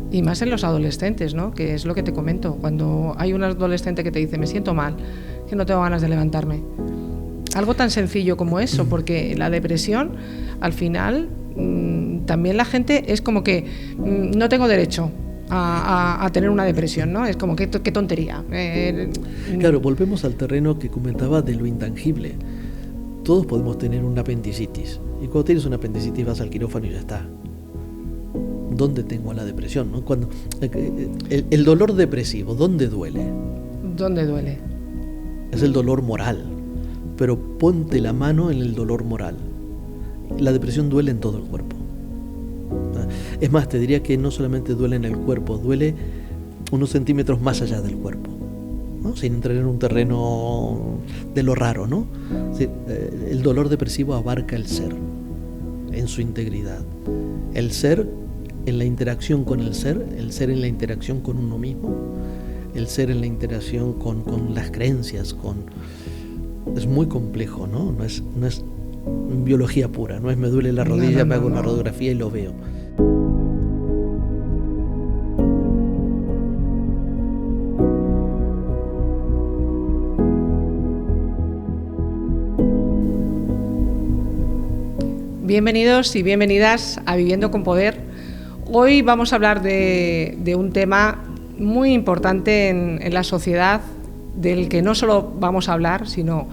Y más en los adolescentes, ¿no? Que es lo que te comento. Cuando hay un adolescente que te dice, me siento mal, que no tengo ganas de levantarme. Algo tan sencillo como eso, porque la depresión, al final, también la gente es como que no tengo derecho a tener una depresión, ¿no? Es como que qué tontería. Claro, volvemos al terreno que comentaba de lo intangible. Todos podemos tener una apendicitis, y cuando tienes una apendicitis vas al quirófano y ya está. ¿Dónde tengo la depresión, no? Cuando el dolor depresivo, ¿dónde duele? ¿Dónde duele? Es el dolor moral, pero ponte la mano en el dolor moral. La depresión duele en todo el cuerpo. Es más, te diría que no solamente duele en el cuerpo, duele unos centímetros más allá del cuerpo, ¿no? Sin entrar en un terreno de lo raro, ¿no? Sí, el dolor depresivo abarca el ser en su integridad. El ser en la interacción con el ser en la interacción con uno mismo, el ser en la interacción con las creencias, es muy complejo, ¿no? No es biología pura, no es me duele la rodilla, me hago una radiografía y lo veo. Bienvenidos y bienvenidas a Viviendo con Poder. Hoy vamos a hablar de un tema muy importante en la sociedad, del que no solo vamos a hablar, sino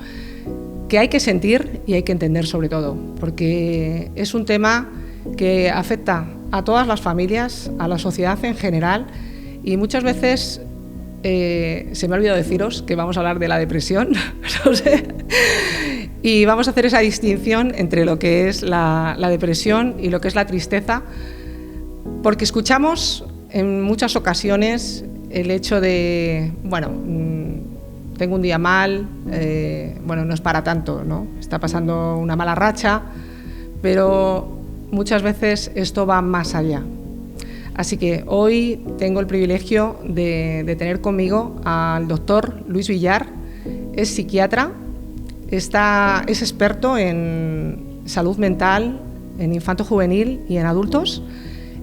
que hay que sentir y hay que entender sobre todo, porque es un tema que afecta a todas las familias, a la sociedad en general, y muchas veces se me ha olvidado deciros que vamos a hablar de la depresión, no sé. Y vamos a hacer esa distinción entre lo que es la depresión y lo que es la tristeza, porque escuchamos en muchas ocasiones el hecho de, bueno, tengo un día mal, bueno, no es para tanto, ¿no? Está pasando una mala racha, pero muchas veces esto va más allá. Así que hoy tengo el privilegio de tener conmigo al doctor Luis Villar. Es psiquiatra, es experto en salud mental, en infanto-juvenil y en adultos,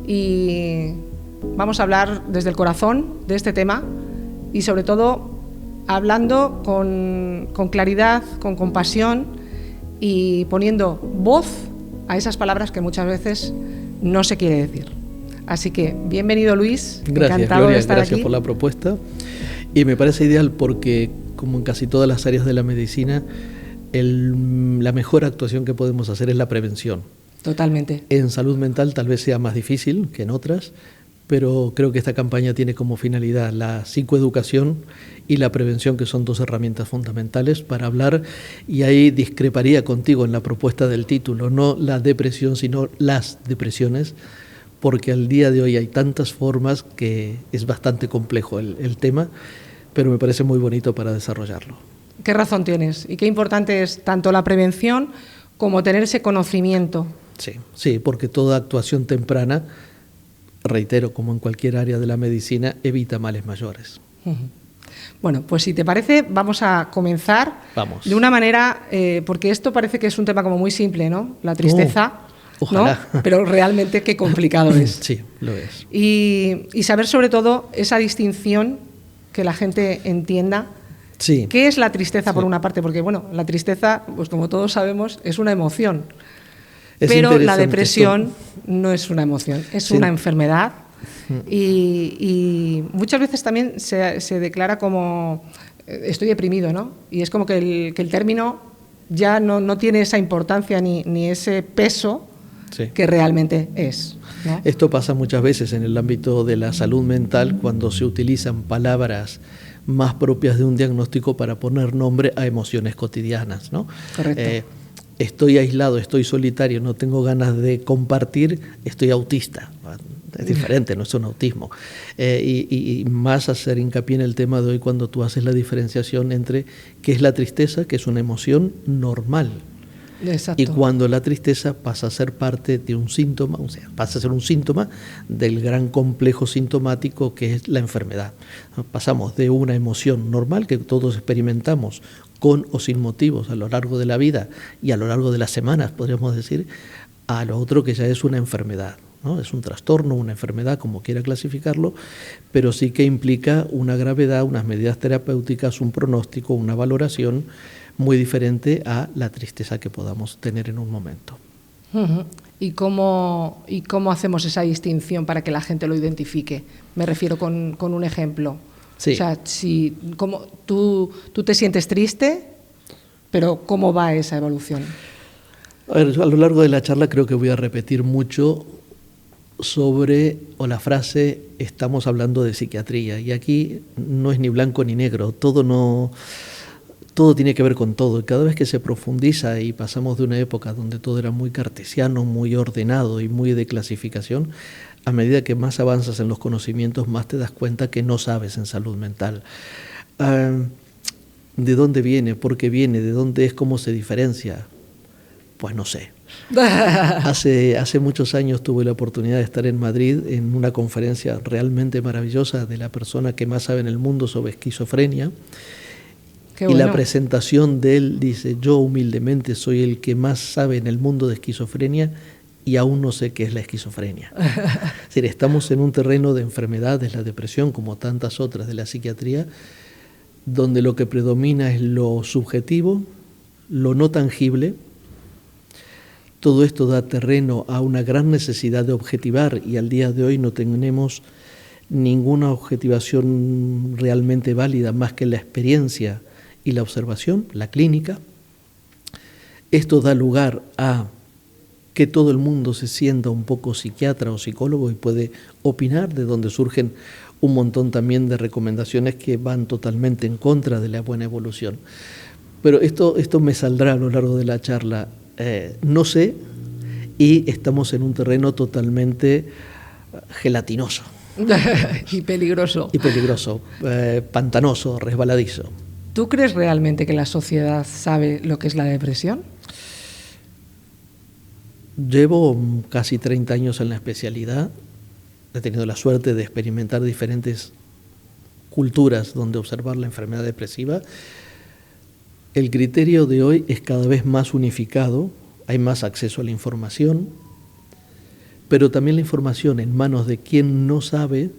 y vamos a hablar desde el corazón de este tema y sobre todo hablando con claridad, con compasión y poniendo voz a esas palabras que muchas veces no se quiere decir. Así que bienvenido, Luis. Gracias, encantado Gloria, de estar gracias aquí. por la propuesta. Y me parece ideal porque, como en casi todas las áreas de la medicina, la mejor actuación que podemos hacer es la prevención. Totalmente. En salud mental tal vez sea más difícil que en otras, pero creo que esta campaña tiene como finalidad la psicoeducación y la prevención, que son dos herramientas fundamentales para hablar, y ahí discreparía contigo en la propuesta del título, no la depresión, sino las depresiones, porque al día de hoy hay tantas formas que es bastante complejo el tema, pero me parece muy bonito para desarrollarlo. Qué razón tienes, y qué importante es tanto la prevención como tener ese conocimiento. Sí, porque toda actuación temprana, reitero, como en cualquier área de la medicina, evita males mayores. Bueno, pues si te parece, vamos a comenzar. Vamos. De una manera, porque esto parece que es un tema como muy simple, ¿no? La tristeza, ojalá. ¿no? Pero realmente qué complicado es. Sí, lo es. Y saber sobre todo esa distinción, que la gente entienda. Sí. ¿Qué es la tristeza por una parte? Porque, bueno, la tristeza, pues como todos sabemos, es una emoción. Pero la depresión no es una emoción, es una enfermedad. Y muchas veces también se declara como estoy deprimido, ¿no? Y es como que el término ya no tiene esa importancia ni ese peso que realmente es, ¿no? Esto pasa muchas veces en el ámbito de la salud mental, cuando se utilizan palabras más propias de un diagnóstico para poner nombre a emociones cotidianas, ¿no? Correcto. Estoy aislado, estoy solitario, no tengo ganas de compartir, estoy autista. Es diferente, no es un autismo. Y más hacer hincapié en el tema de hoy, cuando tú haces la diferenciación entre qué es la tristeza, que es una emoción normal. Exacto. Y cuando la tristeza pasa a ser parte de un síntoma, o sea, pasa a ser un síntoma del gran complejo sintomático que es la enfermedad. Pasamos de una emoción normal que todos experimentamos con o sin motivos a lo largo de la vida y a lo largo de las semanas, podríamos decir, a lo otro que ya es una enfermedad. ¿no? Es un trastorno, una enfermedad, como quiera clasificarlo, pero sí que implica una gravedad, unas medidas terapéuticas, un pronóstico, una valoración muy diferente a la tristeza que podamos tener en un momento. Uh-huh. ¿Y cómo hacemos esa distinción para que la gente lo identifique? Me refiero con un ejemplo. Sí. O sea, como tú te sientes triste, pero ¿cómo va esa evolución? A ver, a lo largo de la charla creo que voy a repetir mucho sobre, o la frase, estamos hablando de psiquiatría, y aquí no es ni blanco ni negro, todo tiene que ver con todo, y cada vez que se profundiza y pasamos de una época donde todo era muy cartesiano, muy ordenado y muy de clasificación, a medida que más avanzas en los conocimientos, más te das cuenta que no sabes en salud mental. ¿De dónde viene? ¿Por qué viene? ¿De dónde es? ¿Cómo se diferencia? Pues no sé. Hace muchos años tuve la oportunidad de estar en Madrid en una conferencia realmente maravillosa de la persona que más sabe en el mundo sobre esquizofrenia. Qué bueno. Y la presentación de él dice: yo humildemente soy el que más sabe en el mundo de esquizofrenia y aún no sé qué es la esquizofrenia. Es decir, estamos en un terreno de enfermedades, la depresión, como tantas otras de la psiquiatría, donde lo que predomina es lo subjetivo, lo no tangible. Todo esto da terreno a una gran necesidad de objetivar, y al día de hoy no tenemos ninguna objetivación realmente válida más que la experiencia y la observación, la clínica. Esto da lugar a que todo el mundo se sienta un poco psiquiatra o psicólogo y puede opinar, de donde surgen un montón también de recomendaciones que van totalmente en contra de la buena evolución. Pero esto me saldrá a lo largo de la charla. No sé, y estamos en un terreno totalmente gelatinoso. Y peligroso. Y peligroso, pantanoso, resbaladizo. ¿Tú crees realmente que la sociedad sabe lo que es la depresión? Llevo casi 30 años en la especialidad. He tenido la suerte de experimentar diferentes culturas donde observar la enfermedad depresiva. El criterio de hoy es cada vez más unificado, hay más acceso a la información, pero también la información en manos de quien no sabe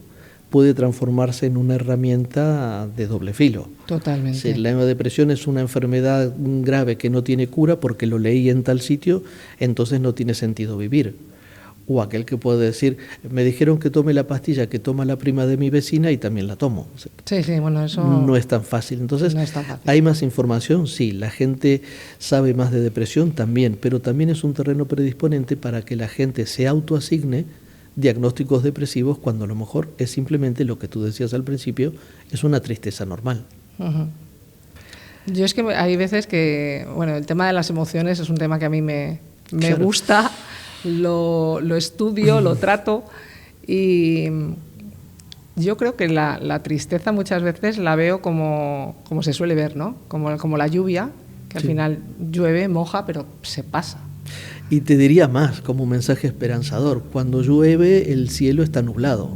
puede transformarse en una herramienta de doble filo. Totalmente. Si la depresión es una enfermedad grave que no tiene cura porque lo leí en tal sitio, entonces no tiene sentido vivir. O aquel que puede decir: me dijeron que tome la pastilla que toma la prima de mi vecina y también la tomo. Sí, bueno, eso no es tan fácil. Entonces, no es tan fácil. ¿Hay más información? Sí. La gente sabe más de depresión también, pero también es un terreno predisponente para que la gente se autoasigne diagnósticos depresivos cuando a lo mejor es simplemente lo que tú decías al principio, es una tristeza normal. Uh-huh. Yo es que hay veces que, bueno, el tema de las emociones es un tema que a mí me claro. gusta. Lo estudio, lo trato, y yo creo que la tristeza muchas veces la veo como se suele ver, ¿no? Como la lluvia, que al final llueve, moja, pero se pasa. Y te diría más, como un mensaje esperanzador: cuando llueve el cielo está nublado,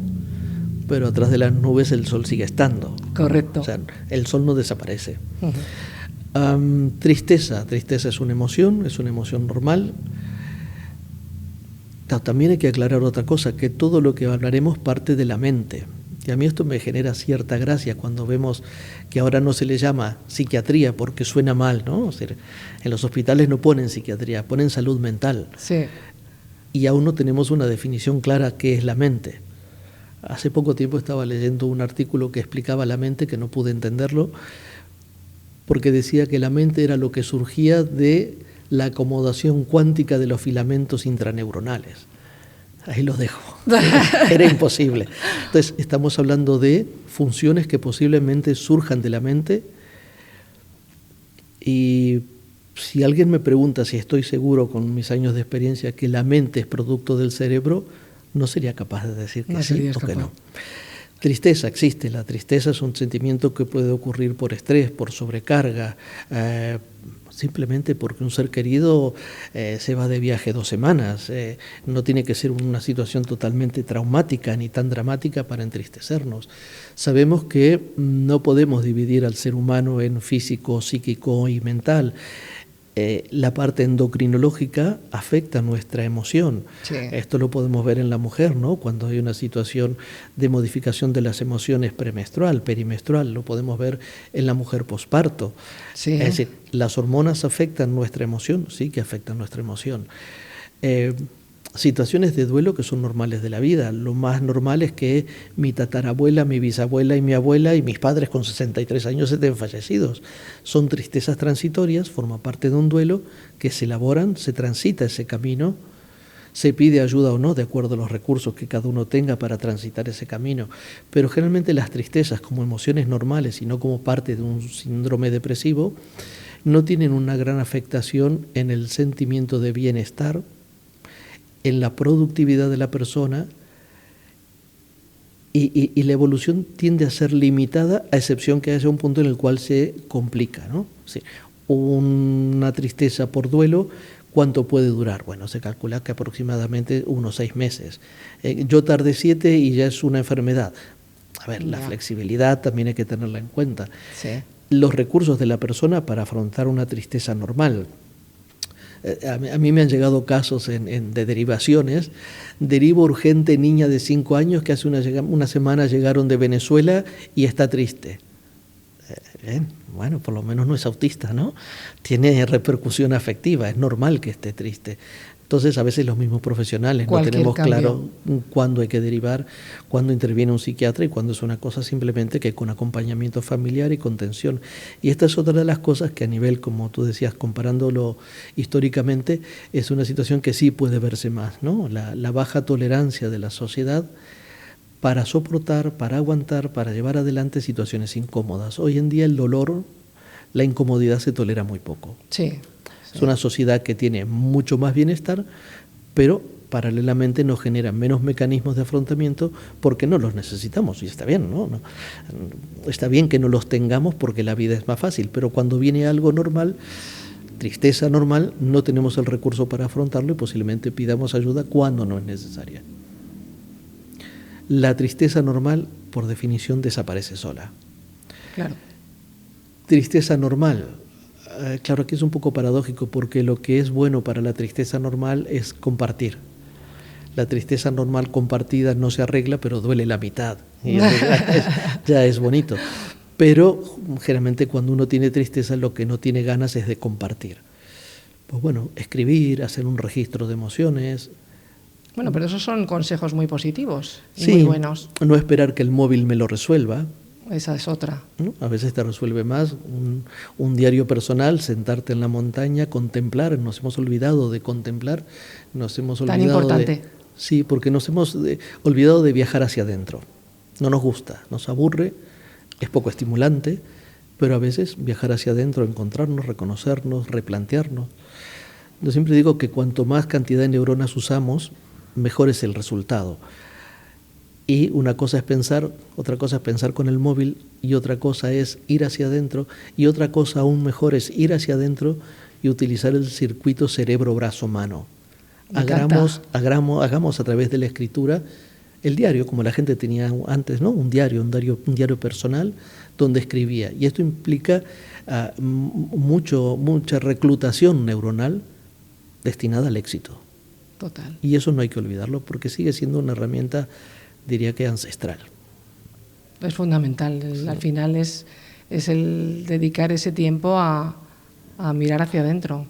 pero atrás de las nubes el sol sigue estando. Correcto. O sea, el sol no desaparece. Uh-huh. Tristeza es una emoción normal. También hay que aclarar otra cosa, que todo lo que hablaremos parte de la mente. Y a mí esto me genera cierta gracia cuando vemos que ahora no se le llama psiquiatría porque suena mal, ¿no? O sea, en los hospitales no ponen psiquiatría, ponen salud mental. Sí. Y aún no tenemos una definición clara qué es la mente. Hace poco tiempo estaba leyendo un artículo que explicaba la mente, que no pude entenderlo, porque decía que la mente era lo que surgía de la acomodación cuántica de los filamentos intraneuronales. Ahí lo dejo. Era imposible. Entonces, estamos hablando de funciones que posiblemente surjan de la mente, y si alguien me pregunta si estoy seguro con mis años de experiencia que la mente es producto del cerebro, no sería capaz de decir que sí o que no. Tristeza existe. La tristeza es un sentimiento que puede ocurrir por estrés, por sobrecarga, simplemente porque un ser querido se va de viaje 2 semanas. No tiene que ser una situación totalmente traumática ni tan dramática para entristecernos. Sabemos que no podemos dividir al ser humano en físico, psíquico y mental. La parte endocrinológica afecta nuestra emoción. Sí. Esto lo podemos ver en la mujer, ¿no? Cuando hay una situación de modificación de las emociones premenstrual, perimenstrual, lo podemos ver en la mujer posparto. Sí. Es decir, las hormonas afectan nuestra emoción, sí que afectan nuestra emoción. Situaciones de duelo que son normales de la vida. Lo más normal es que mi tatarabuela, mi bisabuela y mi abuela y mis padres con 63 años estén fallecidos. Son tristezas transitorias, forma parte de un duelo que se elaboran, se transita ese camino, se pide ayuda o no, de acuerdo a los recursos que cada uno tenga para transitar ese camino. Pero generalmente las tristezas como emociones normales y no como parte de un síndrome depresivo, no tienen una gran afectación en el sentimiento de bienestar, en la productividad de la persona, y la evolución tiende a ser limitada, a excepción que haya un punto en el cual se complica, ¿no? Sí. Una tristeza por duelo, ¿cuánto puede durar? Bueno, se calcula que aproximadamente unos 6 meses. Yo tardé 7 y ya es una enfermedad. A ver, la flexibilidad también hay que tenerla en cuenta. Sí. Los recursos de la persona para afrontar una tristeza normal. A mí me han llegado casos de derivaciones. Derivo urgente niña de 5 años que hace una semana llegaron de Venezuela y está triste. Bueno, por lo menos no es autista, ¿no? Tiene repercusión afectiva, es normal que esté triste. Entonces, a veces los mismos profesionales no tenemos claro cuándo hay que derivar, cuándo interviene un psiquiatra y cuándo es una cosa simplemente que con acompañamiento familiar y contención. Y esta es otra de las cosas que a nivel, como tú decías, comparándolo históricamente, es una situación que sí puede verse más, ¿no? La baja tolerancia de la sociedad para soportar, para aguantar, para llevar adelante situaciones incómodas. Hoy en día el dolor, la incomodidad se tolera muy poco. Sí. Es una sociedad que tiene mucho más bienestar, pero paralelamente nos genera menos mecanismos de afrontamiento porque no los necesitamos, y está bien, ¿no? Está bien que no los tengamos porque la vida es más fácil, pero cuando viene algo normal, tristeza normal, no tenemos el recurso para afrontarlo y posiblemente pidamos ayuda cuando no es necesaria. La tristeza normal, por definición, desaparece sola. Claro. Tristeza normal. Claro, aquí es un poco paradójico porque lo que es bueno para la tristeza normal es compartir. La tristeza normal compartida no se arregla, pero duele la mitad. Y ya es bonito. Pero generalmente cuando uno tiene tristeza lo que no tiene ganas es de compartir. Pues bueno, escribir, hacer un registro de emociones. Bueno, pero esos son consejos muy positivos y sí, muy buenos. No esperar que el móvil me lo resuelva. Esa es otra. ¿No? A veces te resuelve más un diario personal, sentarte en la montaña, contemplar. Nos hemos olvidado de contemplar, nos hemos olvidado. Tan importante. Sí, porque nos hemos olvidado de viajar hacia adentro. No nos gusta, nos aburre, es poco estimulante, pero a veces viajar hacia adentro, encontrarnos, reconocernos, replantearnos. Yo siempre digo que cuanto más cantidad de neuronas usamos, mejor es el resultado. Y una cosa es pensar, otra cosa es pensar con el móvil, y otra cosa es ir hacia adentro, y otra cosa aún mejor es ir hacia adentro y utilizar el circuito cerebro-brazo-mano. Hagamos a través de la escritura el diario, como la gente tenía antes, ¿no? Un diario personal donde escribía. Y esto implica mucha reclutación neuronal destinada al éxito. Total. Y eso no hay que olvidarlo porque sigue siendo una herramienta, diría que ancestral. Es fundamental. Sí. Al final es el dedicar ese tiempo a mirar hacia adentro.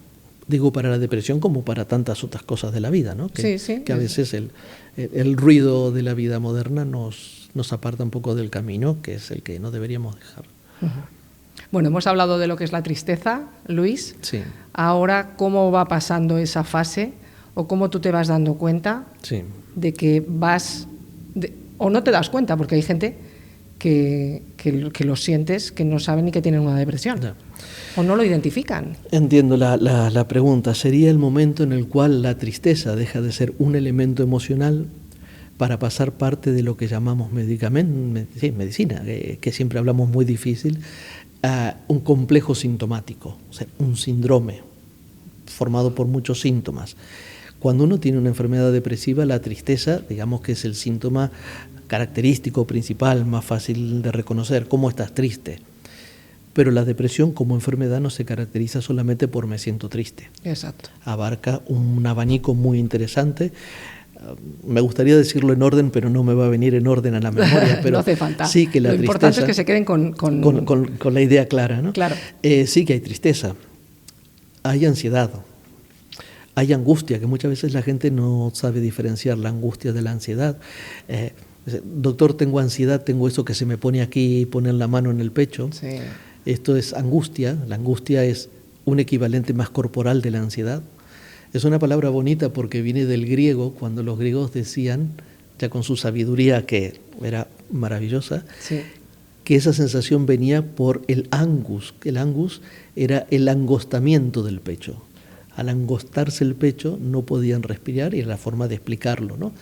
Digo, para la depresión como para tantas otras cosas de la vida, ¿no? Que a veces el ruido de la vida moderna nos aparta un poco del camino, que es el que no deberíamos dejar. Bueno, hemos hablado de lo que es la tristeza, Luis. Sí. Ahora, ¿cómo va pasando esa fase? ¿O cómo tú te vas dando cuenta de que o no te das cuenta? Porque hay gente que lo sientes, que no saben ni que tienen una depresión. Ya. ¿O no lo identifican? Entiendo la pregunta. ¿Sería el momento en el cual la tristeza deja de ser un elemento emocional para pasar parte de lo que llamamos medicina, que siempre hablamos muy difícil, a un complejo sintomático, o sea, un síndrome formado por muchos síntomas? Cuando uno tiene una enfermedad depresiva, la tristeza, digamos que es el síntoma característico, principal, más fácil de reconocer. ¿Cómo estás triste? Pero la depresión como enfermedad no se caracteriza solamente por me siento triste. Exacto. Abarca un abanico muy interesante. Me gustaría decirlo en orden, pero no me va a venir en orden a la memoria. Pero no hace falta. Sí que la Lo importante es que se queden con la idea clara, ¿no? Claro. Sí que hay tristeza, hay ansiedad, hay angustia, que muchas veces la gente no sabe diferenciar la angustia de la ansiedad. Doctor, tengo ansiedad, tengo eso que se me pone aquí, poner la mano en el pecho. Sí. Esto es angustia. La angustia es un equivalente más corporal de la ansiedad. Es una palabra bonita porque viene del griego, cuando los griegos decían, ya con su sabiduría que era maravillosa, sí, que esa sensación venía por el angus, que el angus era el angostamiento del pecho. Al angostarse el pecho no podían respirar y era la forma de explicarlo, ¿no?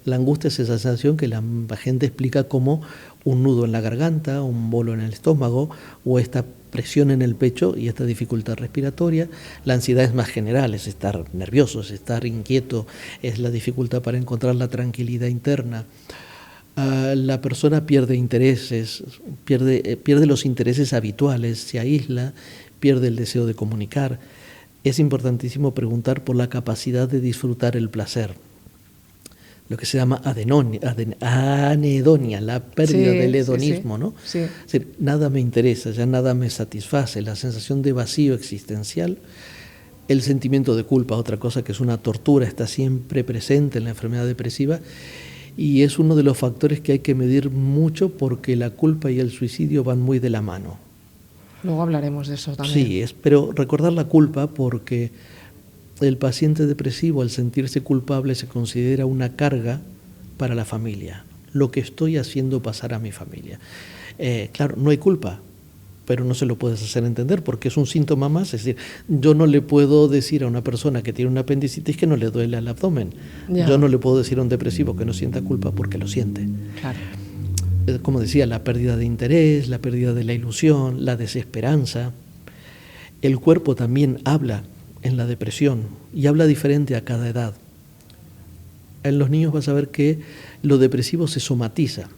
La angustia es esa sensación que la gente explica como un nudo en la garganta, un bolo en el estómago o esta presión en el pecho y esta dificultad respiratoria. La ansiedad es más general, es estar nervioso, es estar inquieto, es la dificultad para encontrar la tranquilidad interna. La persona pierde intereses, pierde los intereses habituales, se aísla, pierde el deseo de comunicar. Es importantísimo preguntar por la capacidad de disfrutar el placer, lo que se llama anedonia, la pérdida del hedonismo, sí, ¿no? Sí. Es decir, nada me interesa, ya nada me satisface, la sensación de vacío existencial, el sentimiento de culpa, otra cosa que es una tortura, está siempre presente en la enfermedad depresiva y es uno de los factores que hay que medir mucho porque la culpa y el suicidio van muy de la mano. Luego hablaremos de eso también. Sí, pero recordar la culpa porque el paciente depresivo al sentirse culpable se considera una carga para la familia, lo que estoy haciendo pasar a mi familia. Claro, no hay culpa, pero no se lo puedes hacer entender porque es un síntoma más. Es decir, yo no le puedo decir a una persona que tiene una apendicitis que no le duele el abdomen. Ya. Yo no le puedo decir a un depresivo que no sienta culpa porque lo siente. Claro. Como decía, la pérdida de interés, la pérdida de la ilusión, la desesperanza. El cuerpo también habla en la depresión y habla diferente a cada edad. En los niños vas a ver que lo depresivo se somatiza.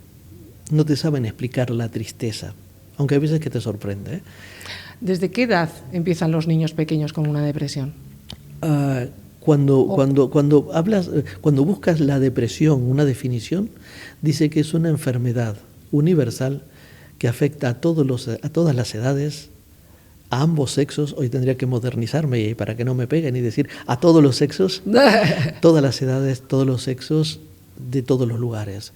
No te saben explicar la tristeza, aunque hay veces que te sorprende, ¿eh? ¿Desde qué edad empiezan los niños pequeños con una depresión? Cuando buscas la depresión, una definición, dice que es una enfermedad universal que afecta a todas las edades, a ambos sexos. Hoy tendría que modernizarme para que no me peguen y decir a todos los sexos, todas las edades, todos los sexos, de todos los lugares.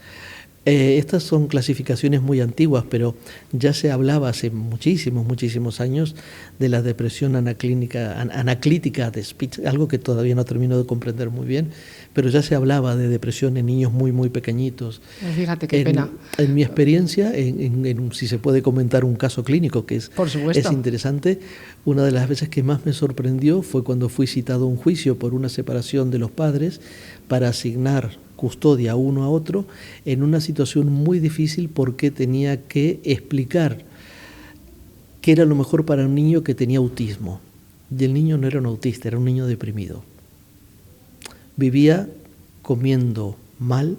Estas son clasificaciones muy antiguas, pero ya se hablaba hace muchísimos años de la depresión anaclítica de Spitz, algo que todavía no termino de comprender muy bien, pero ya se hablaba de depresión en niños muy pequeñitos. Fíjate qué pena. En mi experiencia, si se puede comentar un caso clínico que es interesante, una de las veces que más me sorprendió fue cuando fui citado a un juicio por una separación de los padres para asignar custodia uno a otro en una situación muy difícil porque tenía que explicar qué era lo mejor para un niño que tenía autismo. Y el niño no era un autista, era un niño deprimido. Vivía comiendo mal,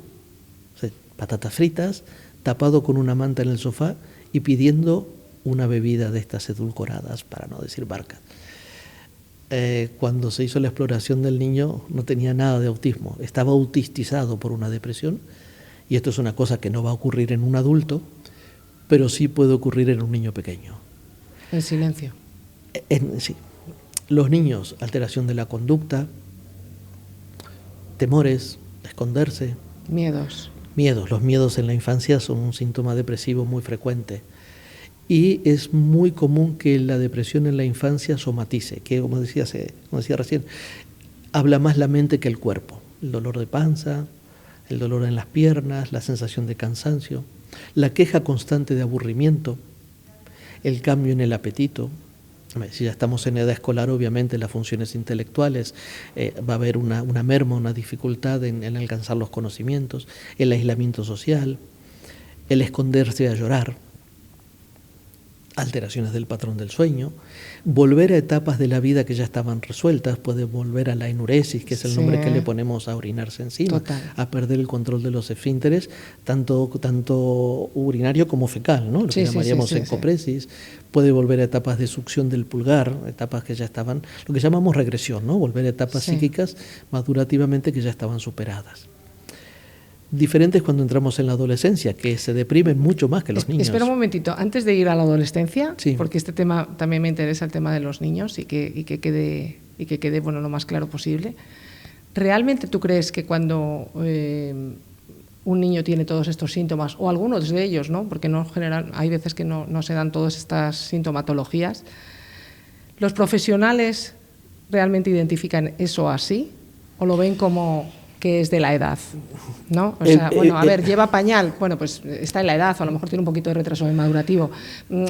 o sea, patatas fritas, tapado con una manta en el sofá y pidiendo una bebida de estas edulcoradas, para no decir barca. Cuando se hizo la exploración del niño no tenía nada de autismo, estaba autistizado por una depresión y esto es una cosa que no va a ocurrir en un adulto, pero sí puede ocurrir en un niño pequeño. En silencio. Sí. Los niños, alteración de la conducta, temores, esconderse. Miedos. Los miedos en la infancia son un síntoma depresivo muy frecuente. Y es muy común que la depresión en la infancia somatice, que como decía recién, habla más la mente que el cuerpo. El dolor de panza, el dolor en las piernas, la sensación de cansancio, la queja constante de aburrimiento, el cambio en el apetito. Si ya estamos en edad escolar, obviamente las funciones intelectuales, va a haber una merma, una dificultad en alcanzar los conocimientos, el aislamiento social, el esconderse a llorar. alteraciones del patrón del sueño, volver a etapas de la vida que ya estaban resueltas, puede volver a la enuresis, que es el nombre que le ponemos a orinarse encima, a perder el control de los esfínteres, tanto urinario como fecal, ¿no? Lo que llamaríamos encopresis, puede volver a etapas de succión del pulgar, etapas que ya estaban, lo que llamamos regresión, ¿no? Volver a etapas psíquicas madurativamente que ya estaban superadas. Diferentes cuando entramos en la adolescencia, que se deprimen mucho más que los niños. Espera un momentito, antes de ir a la adolescencia, porque este tema también me interesa, el tema de los niños, y que quede bueno, lo más claro posible. ¿Realmente tú crees que cuando un niño tiene todos estos síntomas, o algunos de ellos, ¿no? Porque no general, hay veces que no se dan todas estas sintomatologías, los profesionales realmente identifican eso así o lo ven como que es de la edad, ¿no? O sea, bueno, a ver, lleva pañal, bueno, pues está en la edad, o a lo mejor tiene un poquito de retraso madurativo.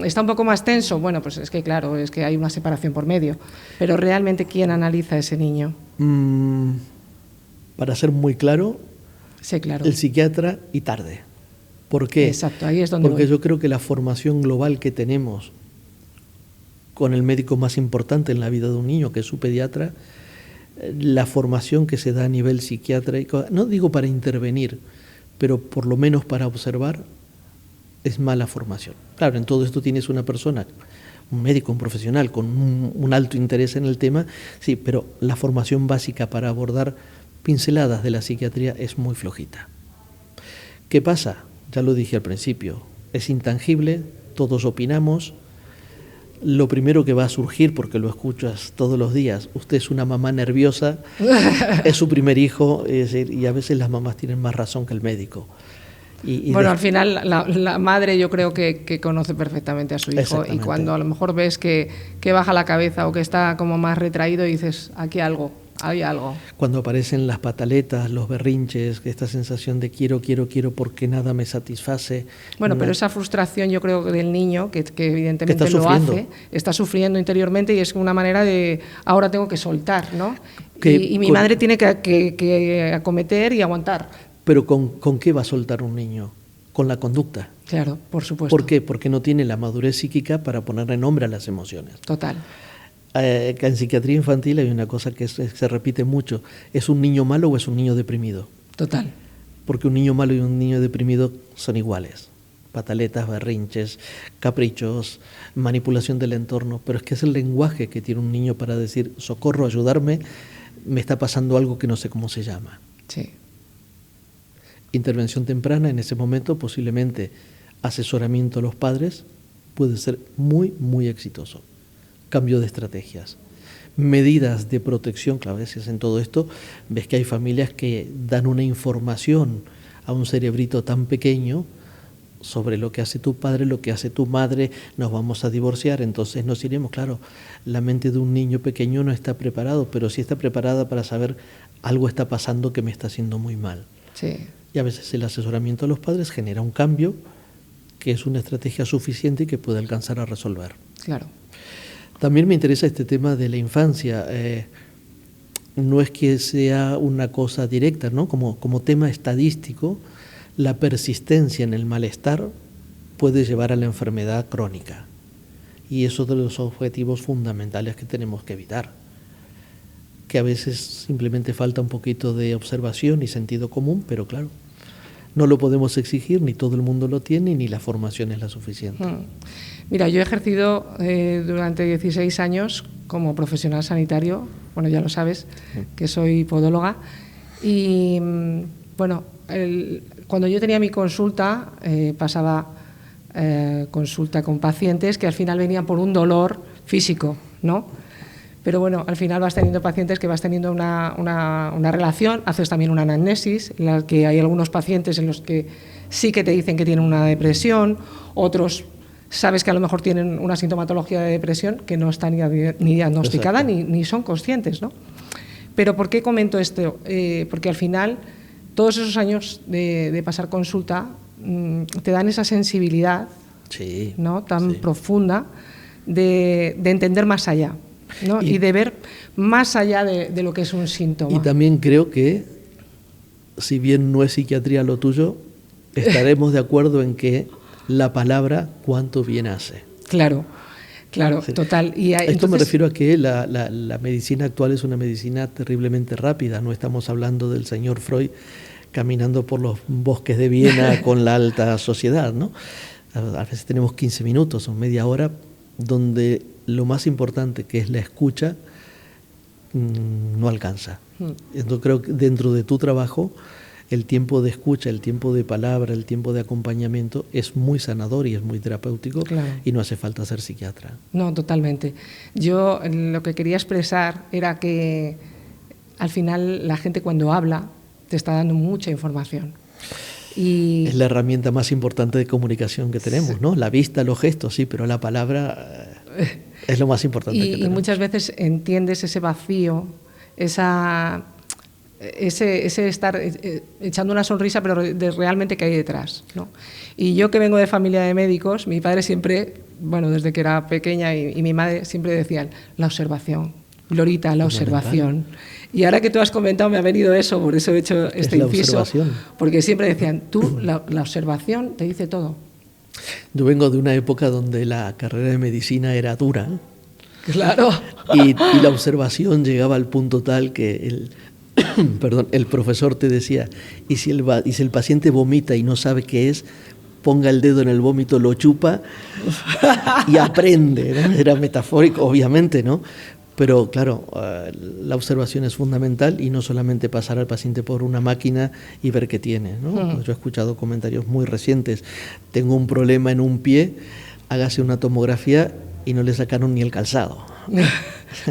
Está un poco más tenso, bueno, pues es que claro, es que hay una separación por medio. Pero realmente, ¿quién analiza a ese niño? Para ser muy claro, claro, el psiquiatra y tarde. ¿Por qué? Exacto, ahí es donde Porque yo creo que la formación global que tenemos con el médico más importante en la vida de un niño, que es su pediatra, la formación que se da a nivel psiquiátrico, no digo para intervenir, pero por lo menos para observar, es mala formación. Claro, en todo esto tienes una persona, un médico, un profesional con un alto interés en el tema, sí, pero la formación básica para abordar pinceladas de la psiquiatría es muy flojita. ¿Qué pasa? Ya lo dije al principio, es intangible, todos opinamos. Lo primero que va a surgir, porque lo escuchas todos los días, usted es una mamá nerviosa, es su primer hijo, y a veces las mamás tienen más razón que el médico. Bueno, al final la madre yo creo que conoce perfectamente a su hijo, y cuando a lo mejor ves que baja la cabeza o que está como más retraído, dices, aquí hay algo. Cuando aparecen las pataletas, los berrinches, esta sensación de quiero porque nada me satisface. Bueno, pero esa frustración yo creo del niño, que evidentemente lo hace, está sufriendo interiormente, y es una manera de, ahora tengo que soltar, ¿no? Y mi madre tiene que acometer y aguantar. Pero ¿con qué va a soltar un niño? Con la conducta. Claro, por supuesto. ¿Por qué? Porque no tiene la madurez psíquica para ponerle nombre a las emociones. Total. En psiquiatría infantil hay una cosa que se repite mucho. ¿Es un niño malo o es un niño deprimido? Total. Porque un niño malo y un niño deprimido son iguales. Pataletas, berrinches, caprichos, manipulación del entorno. Pero es que es el lenguaje que tiene un niño para decir, socorro, ayudarme, me está pasando algo que no sé cómo se llama. Sí. Intervención temprana, en ese momento posiblemente asesoramiento a los padres puede ser muy, muy exitoso. Cambio de estrategias, medidas de protección, claro, a veces en todo esto ves que hay familias que dan una información a un cerebrito tan pequeño sobre lo que hace tu padre, lo que hace tu madre, nos vamos a divorciar, entonces nos iremos. Claro, la mente de un niño pequeño no está preparado, pero sí está preparada para saber algo está pasando que me está haciendo muy mal. Sí. Y a veces el asesoramiento a los padres genera un cambio que es una estrategia suficiente y que puede alcanzar a resolver. Claro. También me interesa este tema de la infancia. No es que sea una cosa directa, ¿no? Como tema estadístico, la persistencia en el malestar puede llevar a la enfermedad crónica. Y eso es de los objetivos fundamentales que tenemos que evitar. Que a veces simplemente falta un poquito de observación y sentido común, pero claro, no lo podemos exigir, ni todo el mundo lo tiene, ni la formación es la suficiente. Mira, yo he ejercido durante 16 años como profesional sanitario, bueno, ya lo sabes, que soy podóloga, y bueno, cuando yo tenía mi consulta, pasaba consulta con pacientes que al final venían por un dolor físico, ¿no? Pero bueno, al final vas teniendo pacientes que vas teniendo una relación, haces también una anamnesis, en la que hay algunos pacientes en los que sí que te dicen que tienen una depresión, otros sabes que a lo mejor tienen una sintomatología de depresión que no está ni diagnosticada ni son conscientes, ¿no? Pero ¿por qué comento esto? Porque al final todos esos años de pasar consulta te dan esa sensibilidad, sí, ¿no? Tan profunda de entender más allá, ¿no? Y de ver más allá de lo que es un síntoma. Y también creo que, si bien no es psiquiatría lo tuyo, estaremos de acuerdo en que la palabra cuánto bien hace. Claro, claro, Sí. total. Y A esto entonces, me refiero a que la medicina actual es una medicina terriblemente rápida. No estamos hablando del señor Freud caminando por los bosques de Viena con la alta sociedad, ¿no? A veces tenemos 15 minutos o media hora donde lo más importante, que es la escucha, no alcanza. Entonces creo que dentro de tu trabajo el tiempo de escucha, el tiempo de palabra, el tiempo de acompañamiento es muy sanador y es muy terapéutico. Claro. Y no hace falta ser psiquiatra. No, totalmente. Yo lo que quería expresar era que al final la gente cuando habla te está dando mucha información. Y es la herramienta más importante de comunicación que tenemos, ¿no? La vista, los gestos, sí, pero la palabra es lo más importante que tenemos. Y muchas veces entiendes ese vacío, ese estar echando una sonrisa, pero de realmente qué hay detrás, ¿no? Y yo que vengo de familia de médicos, mi padre siempre, bueno, desde que era pequeña y mi madre siempre decían, la observación, Glorita, la observación. Y ahora que tú has comentado me ha venido eso, por eso he hecho este inciso, porque siempre decían, tú, la observación te dice todo. Yo vengo de una época donde la carrera de medicina era dura. Claro. Y la observación llegaba al punto tal que el profesor te decía, y si el paciente vomita y no sabe qué es, ponga el dedo en el vómito, lo chupa y aprende, ¿no? Era metafórico, obviamente, ¿no? Pero claro, la observación es fundamental y no solamente pasar al paciente por una máquina y ver qué tiene, ¿no? Yo he escuchado comentarios muy recientes, tengo un problema en un pie, hágase una tomografía y no le sacaron ni el calzado.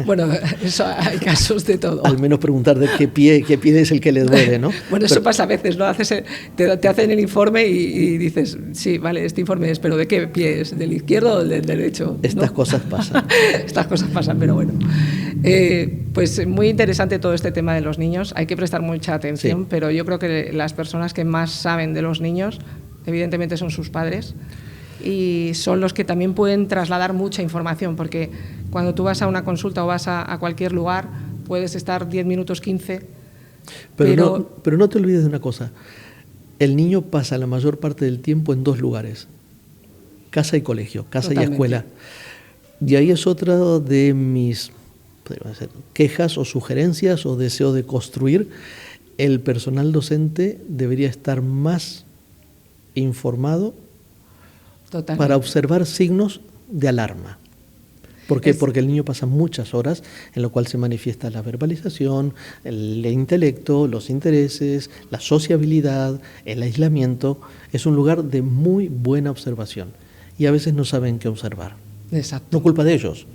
Bueno, eso hay casos de todo. Al menos preguntar de qué pie es el que le duele, ¿no? Bueno, eso pasa a veces, ¿no? Te hacen el informe y dices, sí, vale, este informe es, pero ¿de qué pie es? ¿Del izquierdo o del derecho? Estas cosas pasan. Estas cosas pasan, pero bueno. Pues muy interesante todo este tema de los niños. Hay que prestar mucha atención, sí. Pero yo creo que las personas que más saben de los niños, evidentemente, son sus padres. Y son los que también pueden trasladar mucha información, porque cuando tú vas a una consulta o vas a cualquier lugar, puedes estar 10 minutos, 15. Pero no te olvides de una cosa, el niño pasa la mayor parte del tiempo en dos lugares, casa y colegio, casa Totalmente. Y escuela. Y ahí es otra de mis quejas o sugerencias o deseo de construir. El personal docente debería estar más informado Totalmente. Para observar signos de alarma. ¿Por qué? Porque el niño pasa muchas horas en lo cual se manifiesta la verbalización, el intelecto, los intereses, la sociabilidad, el aislamiento. Es un lugar de muy buena observación y a veces no saben qué observar. Exacto. No culpa de ellos,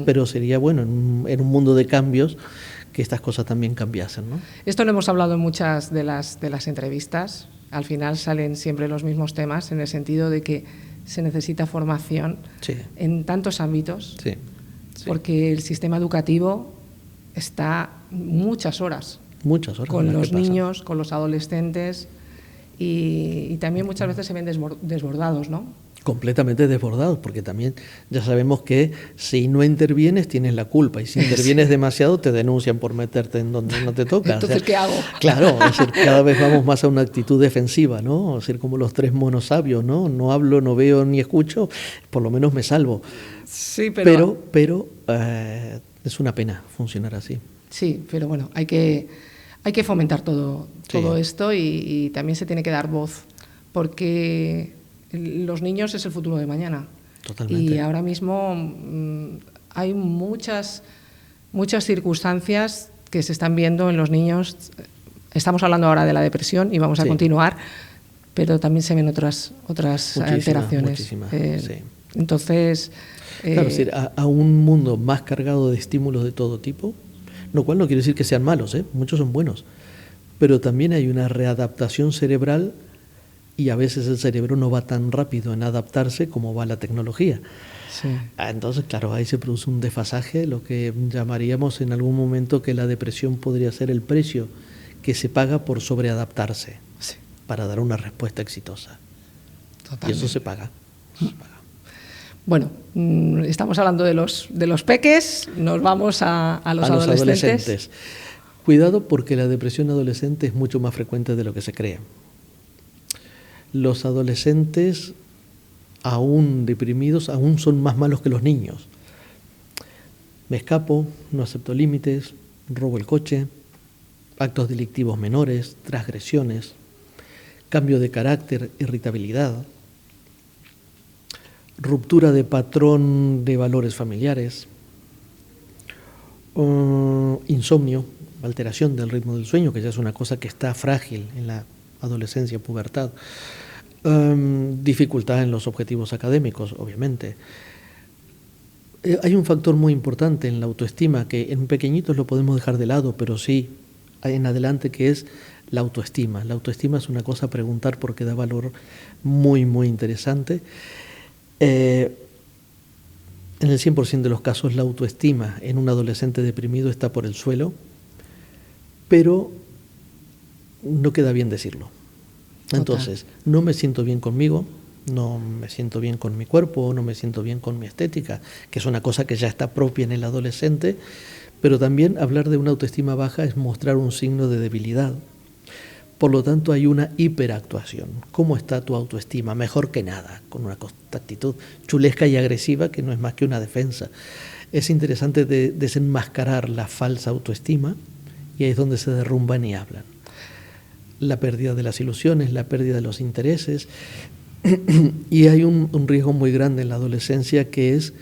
pero sería bueno en un mundo de cambios que estas cosas también cambiasen, ¿no? Esto lo hemos hablado en muchas de las entrevistas. Al final salen siempre los mismos temas en el sentido de que se necesita formación sí. en tantos ámbitos, sí. Sí. porque el sistema educativo está muchas horas con los niños, con los adolescentes y también muchas veces se ven desbordados, ¿no? Completamente desbordados, porque también ya sabemos que si no intervienes tienes la culpa y si intervienes demasiado te denuncian por meterte en donde no te toca. Entonces, ¿qué hago? Claro, es decir, cada vez vamos más a una actitud defensiva, ¿no? Es decir, como los tres monos sabios, ¿no? No hablo, no veo ni escucho, por lo menos me salvo. Sí, pero es una pena funcionar así. Sí, pero bueno, hay que fomentar todo esto y también se tiene que dar voz, porque los niños es el futuro de mañana. Totalmente. Y ahora mismo hay muchas circunstancias que se están viendo en los niños. Estamos hablando ahora de la depresión y vamos a continuar, pero también se ven otras alteraciones. Muchísimas, sí. Entonces, claro, es decir, a un mundo más cargado de estímulos de todo tipo, lo cual no quiere decir que sean malos, muchos son buenos, pero también hay una readaptación cerebral. Y a veces el cerebro no va tan rápido en adaptarse como va la tecnología. Sí. Entonces, claro, ahí se produce un desfasaje, lo que llamaríamos en algún momento que la depresión podría ser el precio que se paga por sobreadaptarse sí. para dar una respuesta exitosa. Totalmente. Y eso se paga. Bueno, estamos hablando de los peques, nos vamos a los adolescentes. Cuidado, porque la depresión adolescente es mucho más frecuente de lo que se cree. Los adolescentes aún deprimidos, aún son más malos que los niños. Me escapo, no acepto límites, robo el coche, actos delictivos menores, transgresiones, cambio de carácter, irritabilidad, ruptura de patrón de valores familiares, insomnio, alteración del ritmo del sueño, que ya es una cosa que está frágil en la adolescencia, pubertad, dificultad en los objetivos académicos, obviamente. Hay un factor muy importante en la autoestima que en pequeñitos lo podemos dejar de lado, pero sí en adelante, que es la autoestima. La autoestima es una cosa a preguntar porque da valor muy, muy interesante. En el 100% de los casos la autoestima en un adolescente deprimido está por el suelo, pero no queda bien decirlo. Entonces, no me siento bien conmigo, no me siento bien con mi cuerpo, no me siento bien con mi estética, que es una cosa que ya está propia en el adolescente, pero también hablar de una autoestima baja es mostrar un signo de debilidad. Por lo tanto, hay una hiperactuación. ¿Cómo está tu autoestima? Mejor que nada, con una actitud chulesca y agresiva que no es más que una defensa. Es interesante desenmascarar la falsa autoestima y ahí es donde se derrumban y hablan. La pérdida de las ilusiones, la pérdida de los intereses. Y hay un riesgo muy grande en la adolescencia, que es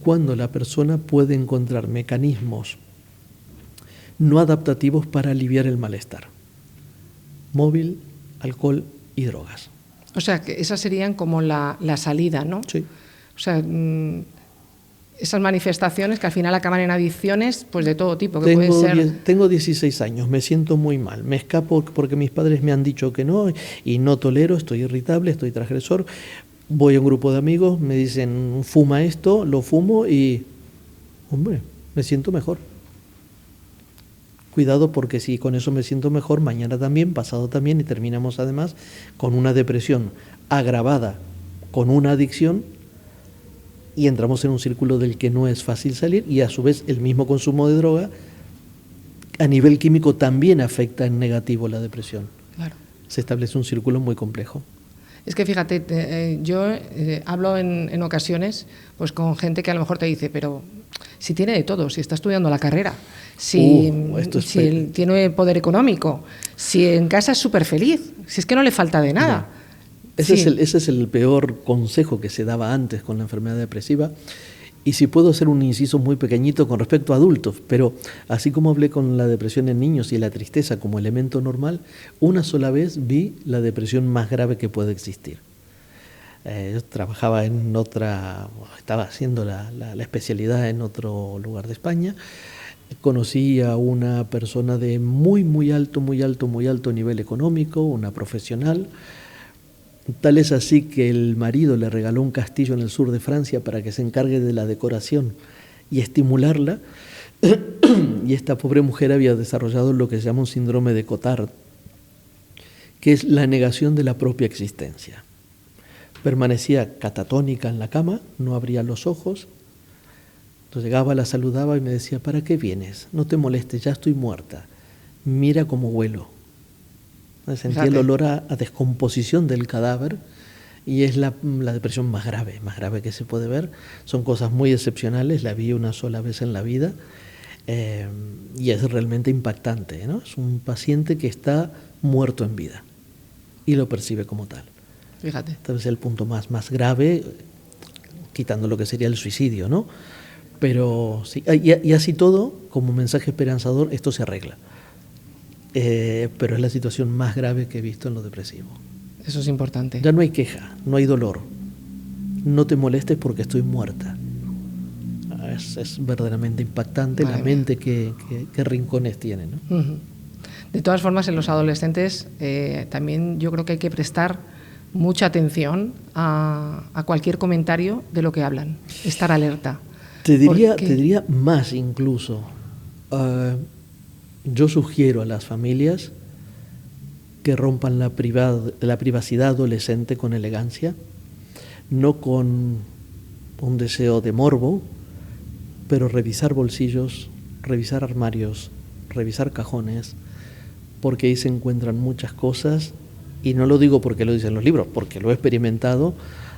cuando la persona puede encontrar mecanismos no adaptativos para aliviar el malestar. Móvil, alcohol y drogas. O sea, que esas serían como la salida, ¿no? Sí. O sea, esas manifestaciones que al final acaban en adicciones, pues de todo tipo, que puede ser... Tengo 16 años, me siento muy mal, me escapo porque mis padres me han dicho que no y no tolero, estoy irritable, estoy transgresor. Voy a un grupo de amigos, me dicen, fuma esto, lo fumo y, hombre, me siento mejor. Cuidado, porque si con eso me siento mejor, mañana también, pasado también, y terminamos además con una depresión agravada, con una adicción, y entramos en un círculo del que no es fácil salir, y a su vez el mismo consumo de droga a nivel químico también afecta en negativo la depresión. Claro. Se establece un círculo muy complejo. Es que fíjate, yo hablo en ocasiones pues con gente que a lo mejor te dice, pero si tiene de todo, si está estudiando la carrera, si él tiene poder económico, si en casa es súper feliz, si es que no le falta de nada. No. Ese es el peor consejo que se daba antes con la enfermedad depresiva. Y si puedo hacer un inciso muy pequeñito con respecto a adultos, pero así como hablé con la depresión en niños y la tristeza como elemento normal, una sola vez vi la depresión más grave que puede existir. Yo trabajaba estaba haciendo la especialidad en otro lugar de España. Conocí a una persona de muy alto nivel económico, una profesional. Tal es así que el marido le regaló un castillo en el sur de Francia para que se encargue de la decoración y estimularla. Y esta pobre mujer había desarrollado lo que se llama un síndrome de Cotard, que es la negación de la propia existencia. Permanecía catatónica en la cama, no abría los ojos. Entonces llegaba, la saludaba y me decía, ¿para qué vienes? No te molestes, ya estoy muerta. Mira cómo huelo. Sentía el olor a descomposición del cadáver, y es la depresión más grave que se puede ver. Son cosas muy excepcionales, la vi una sola vez en la vida, y es realmente impactante, ¿no? Es un paciente que está muerto en vida y lo percibe como tal. Fíjate. Este es el punto más grave, quitando lo que sería el suicidio, ¿no? Pero sí, y así todo, como mensaje esperanzador, esto se arregla. Pero es la situación más grave que he visto en lo depresivo. Eso es importante. Ya no hay queja, no hay dolor. No te molestes porque estoy muerta. Es verdaderamente impactante. Madre la mente qué rincones tiene, ¿no? Uh-huh. De todas formas, en los adolescentes también yo creo que hay que prestar mucha atención a cualquier comentario de lo que hablan. Estar alerta. Te diría más incluso. Yo sugiero a las familias que rompan la privacidad adolescente con elegancia, no con un deseo de morbo, pero revisar bolsillos, revisar armarios, revisar cajones, porque ahí se encuentran muchas cosas, y no lo digo porque lo dicen los libros, porque lo he experimentado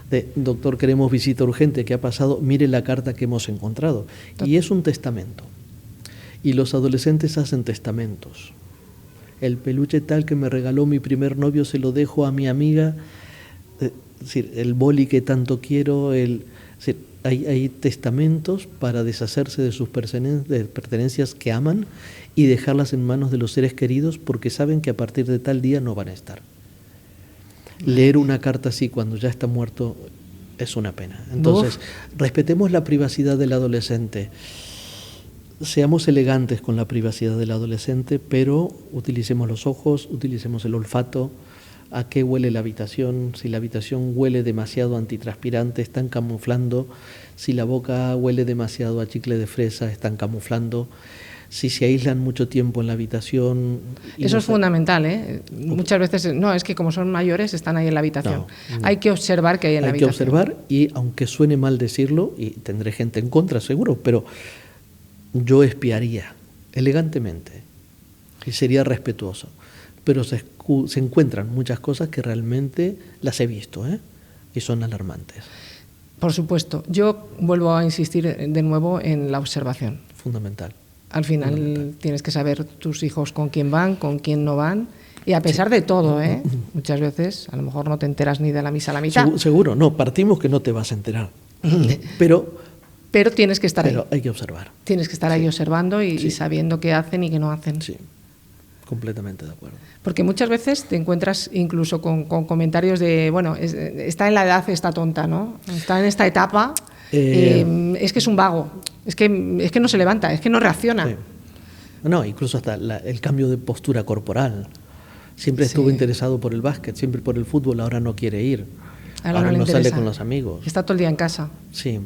de doctor, queremos visita urgente, ¿qué ha pasado? Mire la carta que hemos encontrado. Y es un testamento. Y los adolescentes hacen testamentos. El peluche tal que me regaló mi primer novio se lo dejo a mi amiga. Es decir, el boli que tanto quiero, hay testamentos para deshacerse de sus pertenencias que aman y dejarlas en manos de los seres queridos porque saben que a partir de tal día no van a estar. Leer una carta así cuando ya está muerto es una pena. Entonces, respetemos la privacidad del adolescente. Seamos elegantes con la privacidad del adolescente, pero utilicemos los ojos, utilicemos el olfato. ¿A qué huele la habitación? Si la habitación huele demasiado a antitranspirante, están camuflando. Si la boca huele demasiado a chicle de fresa, están camuflando. Si se aíslan mucho tiempo en la habitación... Eso es fundamental, ¿eh? Muchas veces, no, es que como son mayores están ahí en la habitación. No. Hay que observar que hay en la habitación. Hay que observar y aunque suene mal decirlo, y tendré gente en contra seguro, pero yo espiaría elegantemente y sería respetuoso. Pero se encuentran muchas cosas que realmente las he visto, ¿eh? Y son alarmantes. Por supuesto. Yo vuelvo a insistir de nuevo en la observación. Fundamental. Al final tienes que saber tus hijos con quién van, con quién no van. Y a pesar de todo, muchas veces a lo mejor no te enteras ni de la misa a la mitad. Seguro, no, partimos que no te vas a enterar. Pero tienes que estar ahí. Pero hay que observar. Tienes que estar ahí observando y sabiendo qué hacen y qué no hacen. Sí, completamente de acuerdo. Porque muchas veces te encuentras incluso con comentarios de, bueno, está en la edad, está tonta, ¿no? Está en esta etapa, es que es un vago, es que no se levanta, es que no reacciona. Sí. No, incluso hasta el cambio de postura corporal. Siempre estuvo interesado por el básquet, siempre por el fútbol, ahora no quiere ir. Ahora no sale con los amigos. Está todo el día en casa. Sí.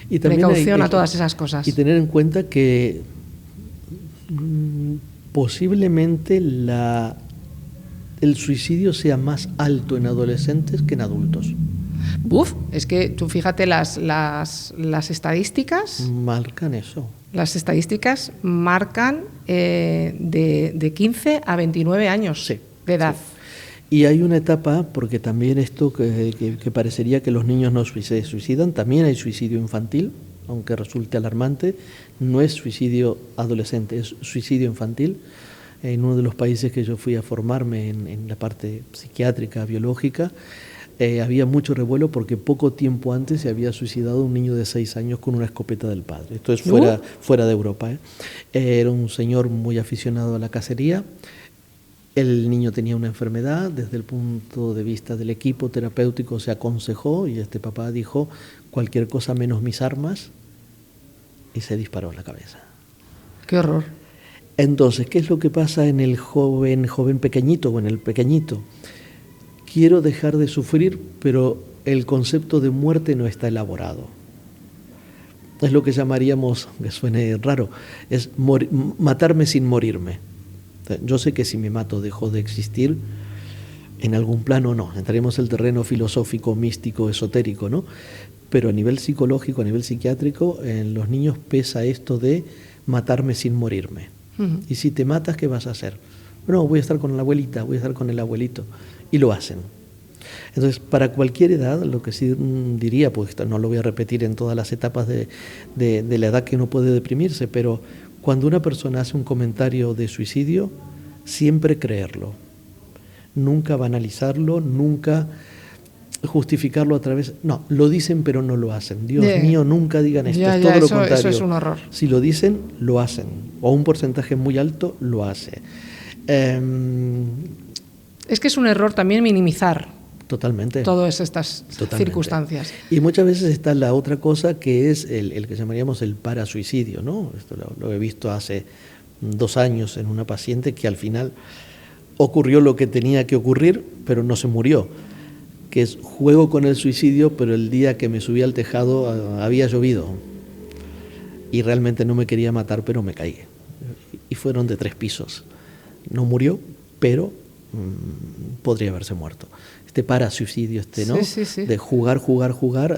Y también precaución a todas esas cosas. Y tener en cuenta que posiblemente el suicidio sea más alto en adolescentes que en adultos. Es que tú fíjate las estadísticas. Marcan eso. Las estadísticas marcan de 15 a 29 años de edad. Sí. Y hay una etapa, porque también esto que parecería que los niños no se suicidan, también hay suicidio infantil, aunque resulte alarmante, no es suicidio adolescente, es suicidio infantil. En uno de los países que yo fui a formarme en la parte psiquiátrica, biológica, había mucho revuelo porque poco tiempo antes se había suicidado un niño de 6 años con una escopeta del padre. Esto es fuera de Europa. Era un señor muy aficionado a la cacería. El niño tenía una enfermedad, desde el punto de vista del equipo terapéutico se aconsejó y este papá dijo cualquier cosa menos mis armas y se disparó en la cabeza. ¡Qué horror! Entonces, ¿qué es lo que pasa en el joven pequeñito o en el pequeñito? Quiero dejar de sufrir, pero el concepto de muerte no está elaborado. Es lo que llamaríamos, que suene raro, es matarme sin morirme. Yo sé que si me mato dejo de existir, en algún plano no, entraremos en el terreno filosófico, místico, esotérico, ¿no? Pero a nivel psicológico, a nivel psiquiátrico, en los niños pesa esto de matarme sin morirme. Y si te matas, ¿qué vas a hacer? No, voy a estar con la abuelita, voy a estar con el abuelito. Y lo hacen. Entonces, para cualquier edad, lo que sí diría, pues no lo voy a repetir en todas las etapas de la edad que uno puede deprimirse, pero cuando una persona hace un comentario de suicidio, siempre creerlo. Nunca banalizarlo, nunca justificarlo a través... No, lo dicen pero no lo hacen. Dios mío, nunca digan esto, es todo lo contrario. Eso es un horror. Si lo dicen, lo hacen. O un porcentaje muy alto lo hace. Es que es un error también minimizar totalmente todas estas circunstancias. Y muchas veces está la otra cosa que es el que llamaríamos el parasuicidio, ¿no? Esto lo he visto hace 2 años en una paciente que al final ocurrió lo que tenía que ocurrir, pero no se murió. Que es juego con el suicidio, pero el día que me subí al tejado había llovido. Y realmente no me quería matar, pero me caí. Y fueron de 3 pisos. No murió, pero podría haberse muerto. Este parasuicidio, ¿no? Sí. De jugar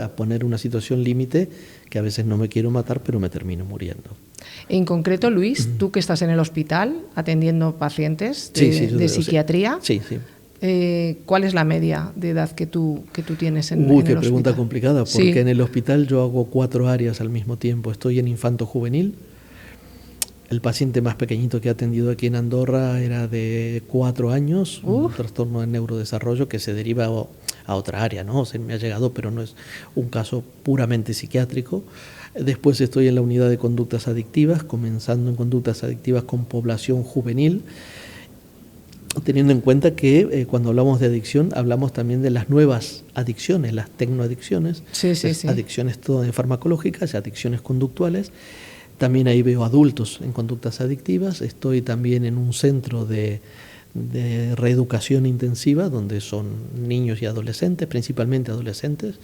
a poner una situación límite que a veces no me quiero matar, pero me termino muriendo. En concreto, Luis, tú que estás en el hospital atendiendo pacientes de psiquiatría, ¿Cuál es la media de edad que tú tienes en el Qué hospital? pregunta complicada, porque Sí. en el hospital yo hago 4 áreas al mismo tiempo. Estoy en infanto juvenil. El paciente más pequeñito que he atendido aquí en Andorra era de 4 años, un trastorno de neurodesarrollo que se deriva a otra área, ¿no? Se me ha llegado, pero no es un caso puramente psiquiátrico. Después estoy en la unidad de conductas adictivas, comenzando en conductas adictivas con población juvenil, teniendo en cuenta que cuando hablamos de adicción hablamos también de las nuevas adicciones, las tecnoadicciones, Sí. adicciones todas farmacológicas, adicciones conductuales. También ahí veo adultos en conductas adictivas. Estoy también en un centro de reeducación intensiva donde son niños y adolescentes, principalmente adolescentes,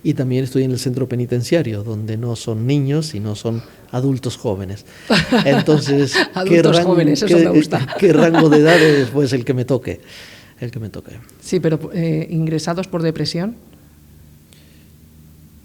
y también estoy en el centro penitenciario donde no son niños sino son adultos jóvenes. Entonces, adultos jóvenes, eso me gusta. ¿Qué rango de edades? Pues el que me toque. Sí, pero ingresados por depresión.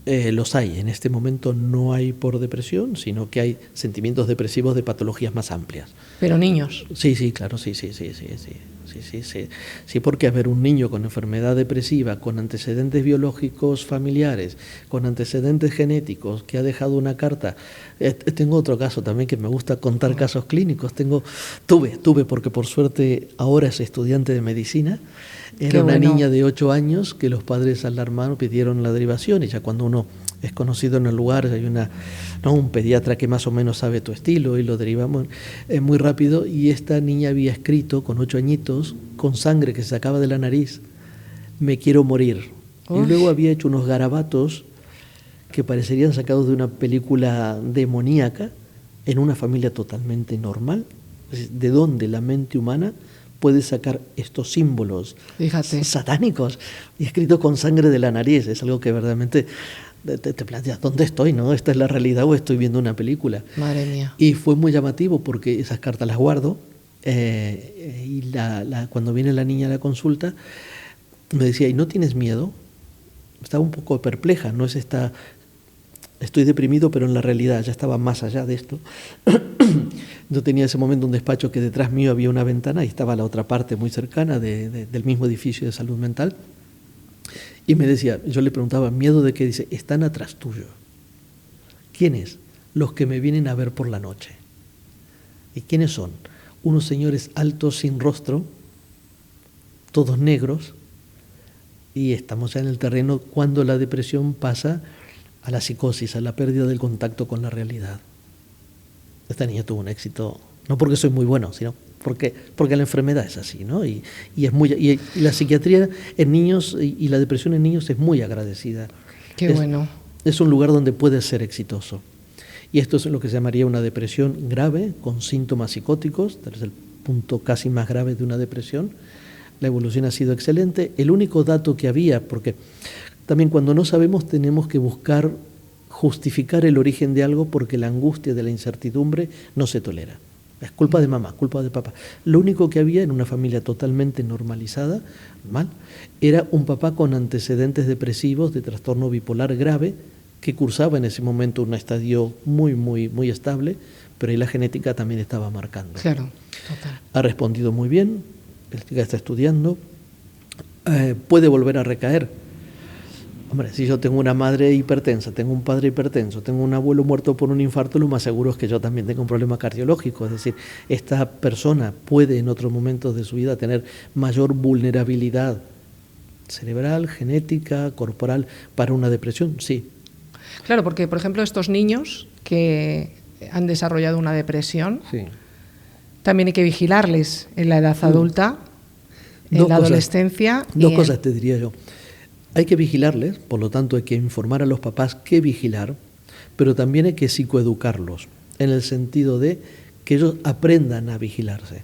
Los hay. En este momento no hay por depresión, sino que hay sentimientos depresivos de patologías más amplias. ¿Pero niños? Sí, claro, sí. Sí, porque a ver, un niño con enfermedad depresiva, con antecedentes biológicos familiares, con antecedentes genéticos, que ha dejado una carta. Tengo otro caso también que me gusta contar casos clínicos. Tuve, porque por suerte ahora es estudiante de medicina. Era una niña de 8 años que los padres alarmaron, pidieron la derivación, y ya cuando uno es conocido en el lugar, hay un pediatra que más o menos sabe tu estilo y lo derivamos muy rápido. Y esta niña había escrito con 8 añitos, con sangre que se sacaba de la nariz, "Me quiero morir". Y luego había hecho unos garabatos que parecerían sacados de una película demoníaca en una familia totalmente normal. ¿De dónde la mente humana puede sacar estos símbolos satánicos y escritos con sangre de la nariz? Es algo que verdaderamente te planteas, ¿dónde estoy? ¿No? ¿Esta es la realidad o estoy viendo una película? Madre mía. Y fue muy llamativo porque esas cartas las guardo, y cuando viene la niña a la consulta me decía, ¿y no tienes miedo? Estaba un poco perpleja, no es estoy deprimido, pero en la realidad ya estaba más allá de esto. Yo tenía ese momento un despacho que detrás mío había una ventana y estaba la otra parte muy cercana del mismo edificio de salud mental. Y me decía, yo le preguntaba, ¿miedo de qué? Dice, están atrás tuyo. ¿Quiénes? Los que me vienen a ver por la noche. ¿Y quiénes son? Unos señores altos sin rostro, todos negros, y estamos ya en el terreno cuando la depresión pasa a la psicosis, a la pérdida del contacto con la realidad. Esta niña tuvo un éxito, no porque soy muy bueno, sino porque la enfermedad es así, ¿no? Y la psiquiatría en niños y la depresión en niños es muy agradecida. Qué bueno. Es un lugar donde puedes ser exitoso. Y esto es lo que se llamaría una depresión grave, con síntomas psicóticos, es el punto casi más grave de una depresión. La evolución ha sido excelente. El único dato que había, porque también cuando no sabemos tenemos que buscar justificar el origen de algo, porque la angustia de la incertidumbre no se tolera. Es culpa de mamá, culpa de papá. Lo único que había en una familia totalmente normalizada, normal, era un papá con antecedentes depresivos de trastorno bipolar grave, que cursaba en ese momento un estadio muy, muy, muy estable, pero ahí la genética también estaba marcando. Claro, total. Ha respondido muy bien, la chica está estudiando, puede volver a recaer. Hombre, si yo tengo una madre hipertensa, tengo un padre hipertenso, tengo un abuelo muerto por un infarto, lo más seguro es que yo también tenga un problema cardiológico. Es decir, esta persona puede en otros momentos de su vida tener mayor vulnerabilidad cerebral, genética, corporal para una depresión, sí. Claro, porque por ejemplo estos niños que han desarrollado una depresión, Sí. También hay que vigilarles en la edad adulta, en la adolescencia. Dos cosas te diría yo. Hay que vigilarles, por lo tanto hay que informar a los papás qué vigilar, pero también hay que psicoeducarlos, en el sentido de que ellos aprendan a vigilarse.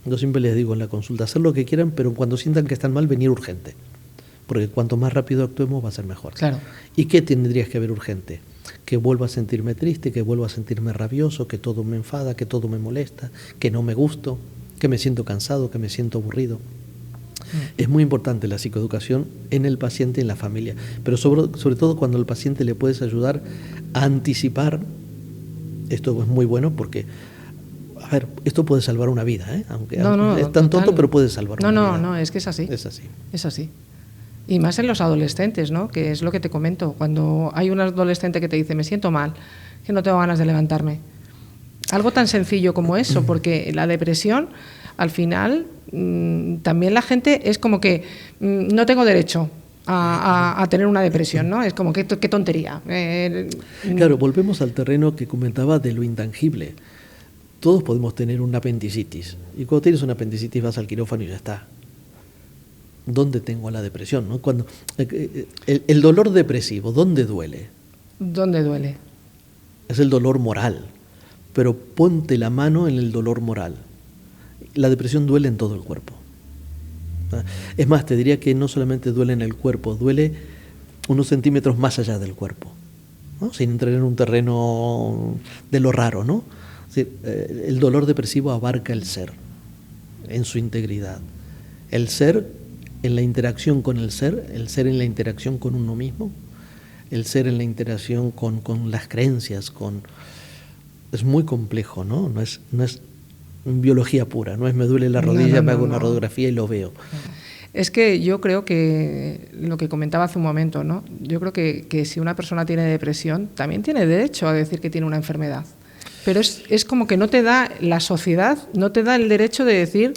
Yo siempre les digo en la consulta, hacer lo que quieran, pero cuando sientan que están mal, venir urgente, porque cuanto más rápido actuemos va a ser mejor. Claro. ¿Y qué tendrías que ver urgente? Que vuelva a sentirme triste, que vuelva a sentirme rabioso, que todo me enfada, que todo me molesta, que no me gusto, que me siento cansado, que me siento aburrido. Es muy importante la psicoeducación en el paciente y en la familia, pero sobre todo cuando al paciente le puedes ayudar a anticipar. Esto es muy bueno porque a ver, esto puede salvar una vida, ¿eh? Aunque No, es tan total. tonto, pero puede salvar una vida. No, es que es así. Es así. Es así. Y más en los adolescentes, ¿no? Que es lo que te comento. Cuando hay un adolescente que te dice, me siento mal, que no tengo ganas de levantarme. Algo tan sencillo como eso, porque la depresión, al final, también la gente es como que no tengo derecho a tener una depresión, ¿no? Es como que qué tontería. Claro, volvemos al terreno que comentaba de lo intangible. Todos podemos tener una apendicitis. Y cuando tienes una apendicitis vas al quirófano y ya está. ¿Dónde tengo la depresión? ¿No? Cuando, el dolor depresivo, ¿dónde duele? ¿Dónde duele? Es el dolor moral. Pero ponte la mano en el dolor moral. La depresión duele en todo el cuerpo. Es más, te diría que no solamente duele en el cuerpo, duele unos centímetros más allá del cuerpo, ¿no? Sin entrar en un terreno de lo raro, ¿no? Es decir, el dolor depresivo abarca el ser en su integridad. El ser en la interacción con el ser en la interacción con uno mismo, el ser en la interacción con las creencias, es muy complejo, ¿no? No es biología pura, no es me duele la rodilla, me hago una radiografía y lo veo. Es que yo creo que lo que comentaba hace un momento, ¿no? Yo creo que si una persona tiene depresión, también tiene derecho a decir que tiene una enfermedad. Pero es como que no te da, la sociedad no te da el derecho de decir,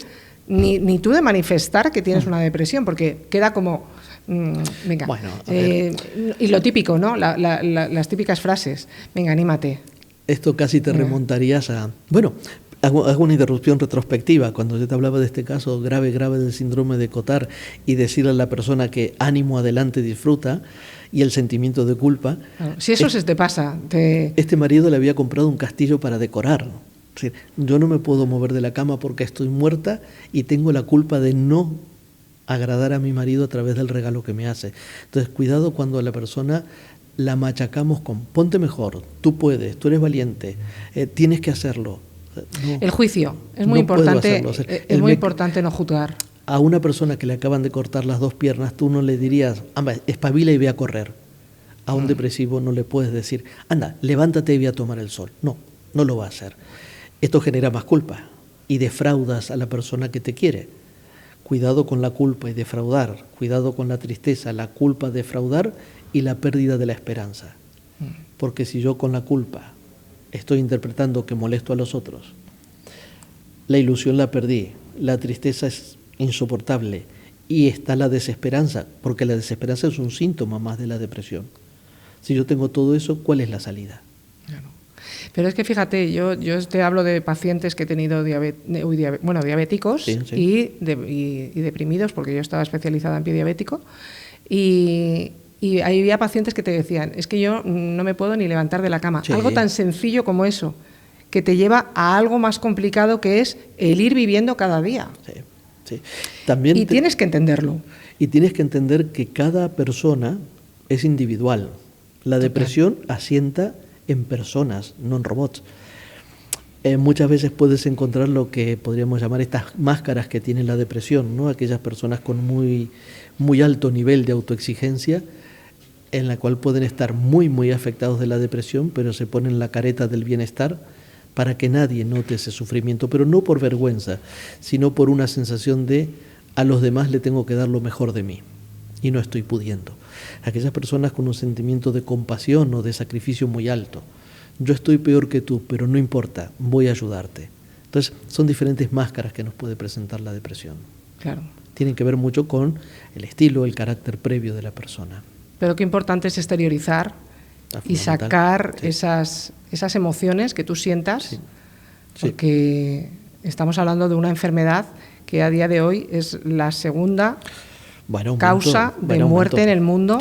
ni tú de manifestar que tienes una depresión, porque queda como... venga, bueno, y lo típico, ¿no? Las típicas frases, venga, anímate. Esto casi te remontarías a... Bueno, hago una interrupción retrospectiva. Cuando yo te hablaba de este caso grave del síndrome de Cotard y decirle a la persona que ánimo, adelante, disfruta, y el sentimiento de culpa... Claro, si eso se te pasa... Este marido le había comprado un castillo para decorar. Es decir, yo no me puedo mover de la cama porque estoy muerta y tengo la culpa de no agradar a mi marido a través del regalo que me hace. Entonces, cuidado cuando a la persona la machacamos con ponte mejor, tú puedes, tú eres valiente, tienes que hacerlo. No, el juicio, es muy importante, es muy importante no juzgar. A una persona que le acaban de cortar las 2 piernas, tú no le dirías, anda, espabila y ve a correr. A un depresivo no le puedes decir, anda, levántate y ve a tomar el sol. No, no lo va a hacer. Esto genera más culpa y defraudas a la persona que te quiere. Cuidado con la culpa y defraudar, cuidado con la tristeza, la culpa, defraudar y la pérdida de la esperanza. Porque si yo con la culpa estoy interpretando que molesto a los otros, la ilusión la perdí, la tristeza es insoportable y está la desesperanza, porque la desesperanza es un síntoma más de la depresión. Si yo tengo todo eso, ¿cuál es la salida? Claro. Pero es que fíjate, yo te hablo de pacientes que he tenido diabéticos sí. Y deprimidos, porque yo estaba especializada en pie diabético, y había pacientes que te decían, es que yo no me puedo ni levantar de la cama. Sí. Algo tan sencillo como eso, que te lleva a algo más complicado que es el ir viviendo cada día. Sí. También tienes que entenderlo. Y tienes que entender que cada persona es individual. La depresión asienta en personas, no en robots. Muchas veces puedes encontrar lo que podríamos llamar estas máscaras que tiene la depresión, ¿no? Aquellas personas con muy, muy alto nivel de autoexigencia, en la cual pueden estar muy, muy afectados de la depresión, pero se ponen la careta del bienestar para que nadie note ese sufrimiento, pero no por vergüenza, sino por una sensación de a los demás le tengo que dar lo mejor de mí y no estoy pudiendo. Aquellas personas con un sentimiento de compasión o de sacrificio muy alto. Yo estoy peor que tú, pero no importa, voy a ayudarte. Entonces, son diferentes máscaras que nos puede presentar la depresión. Claro. Tienen que ver mucho con el estilo, el carácter previo de la persona. Pero qué importante es exteriorizar y sacar esas emociones que tú sientas, porque estamos hablando de una enfermedad que a día de hoy es la segunda causa de muerte en el mundo.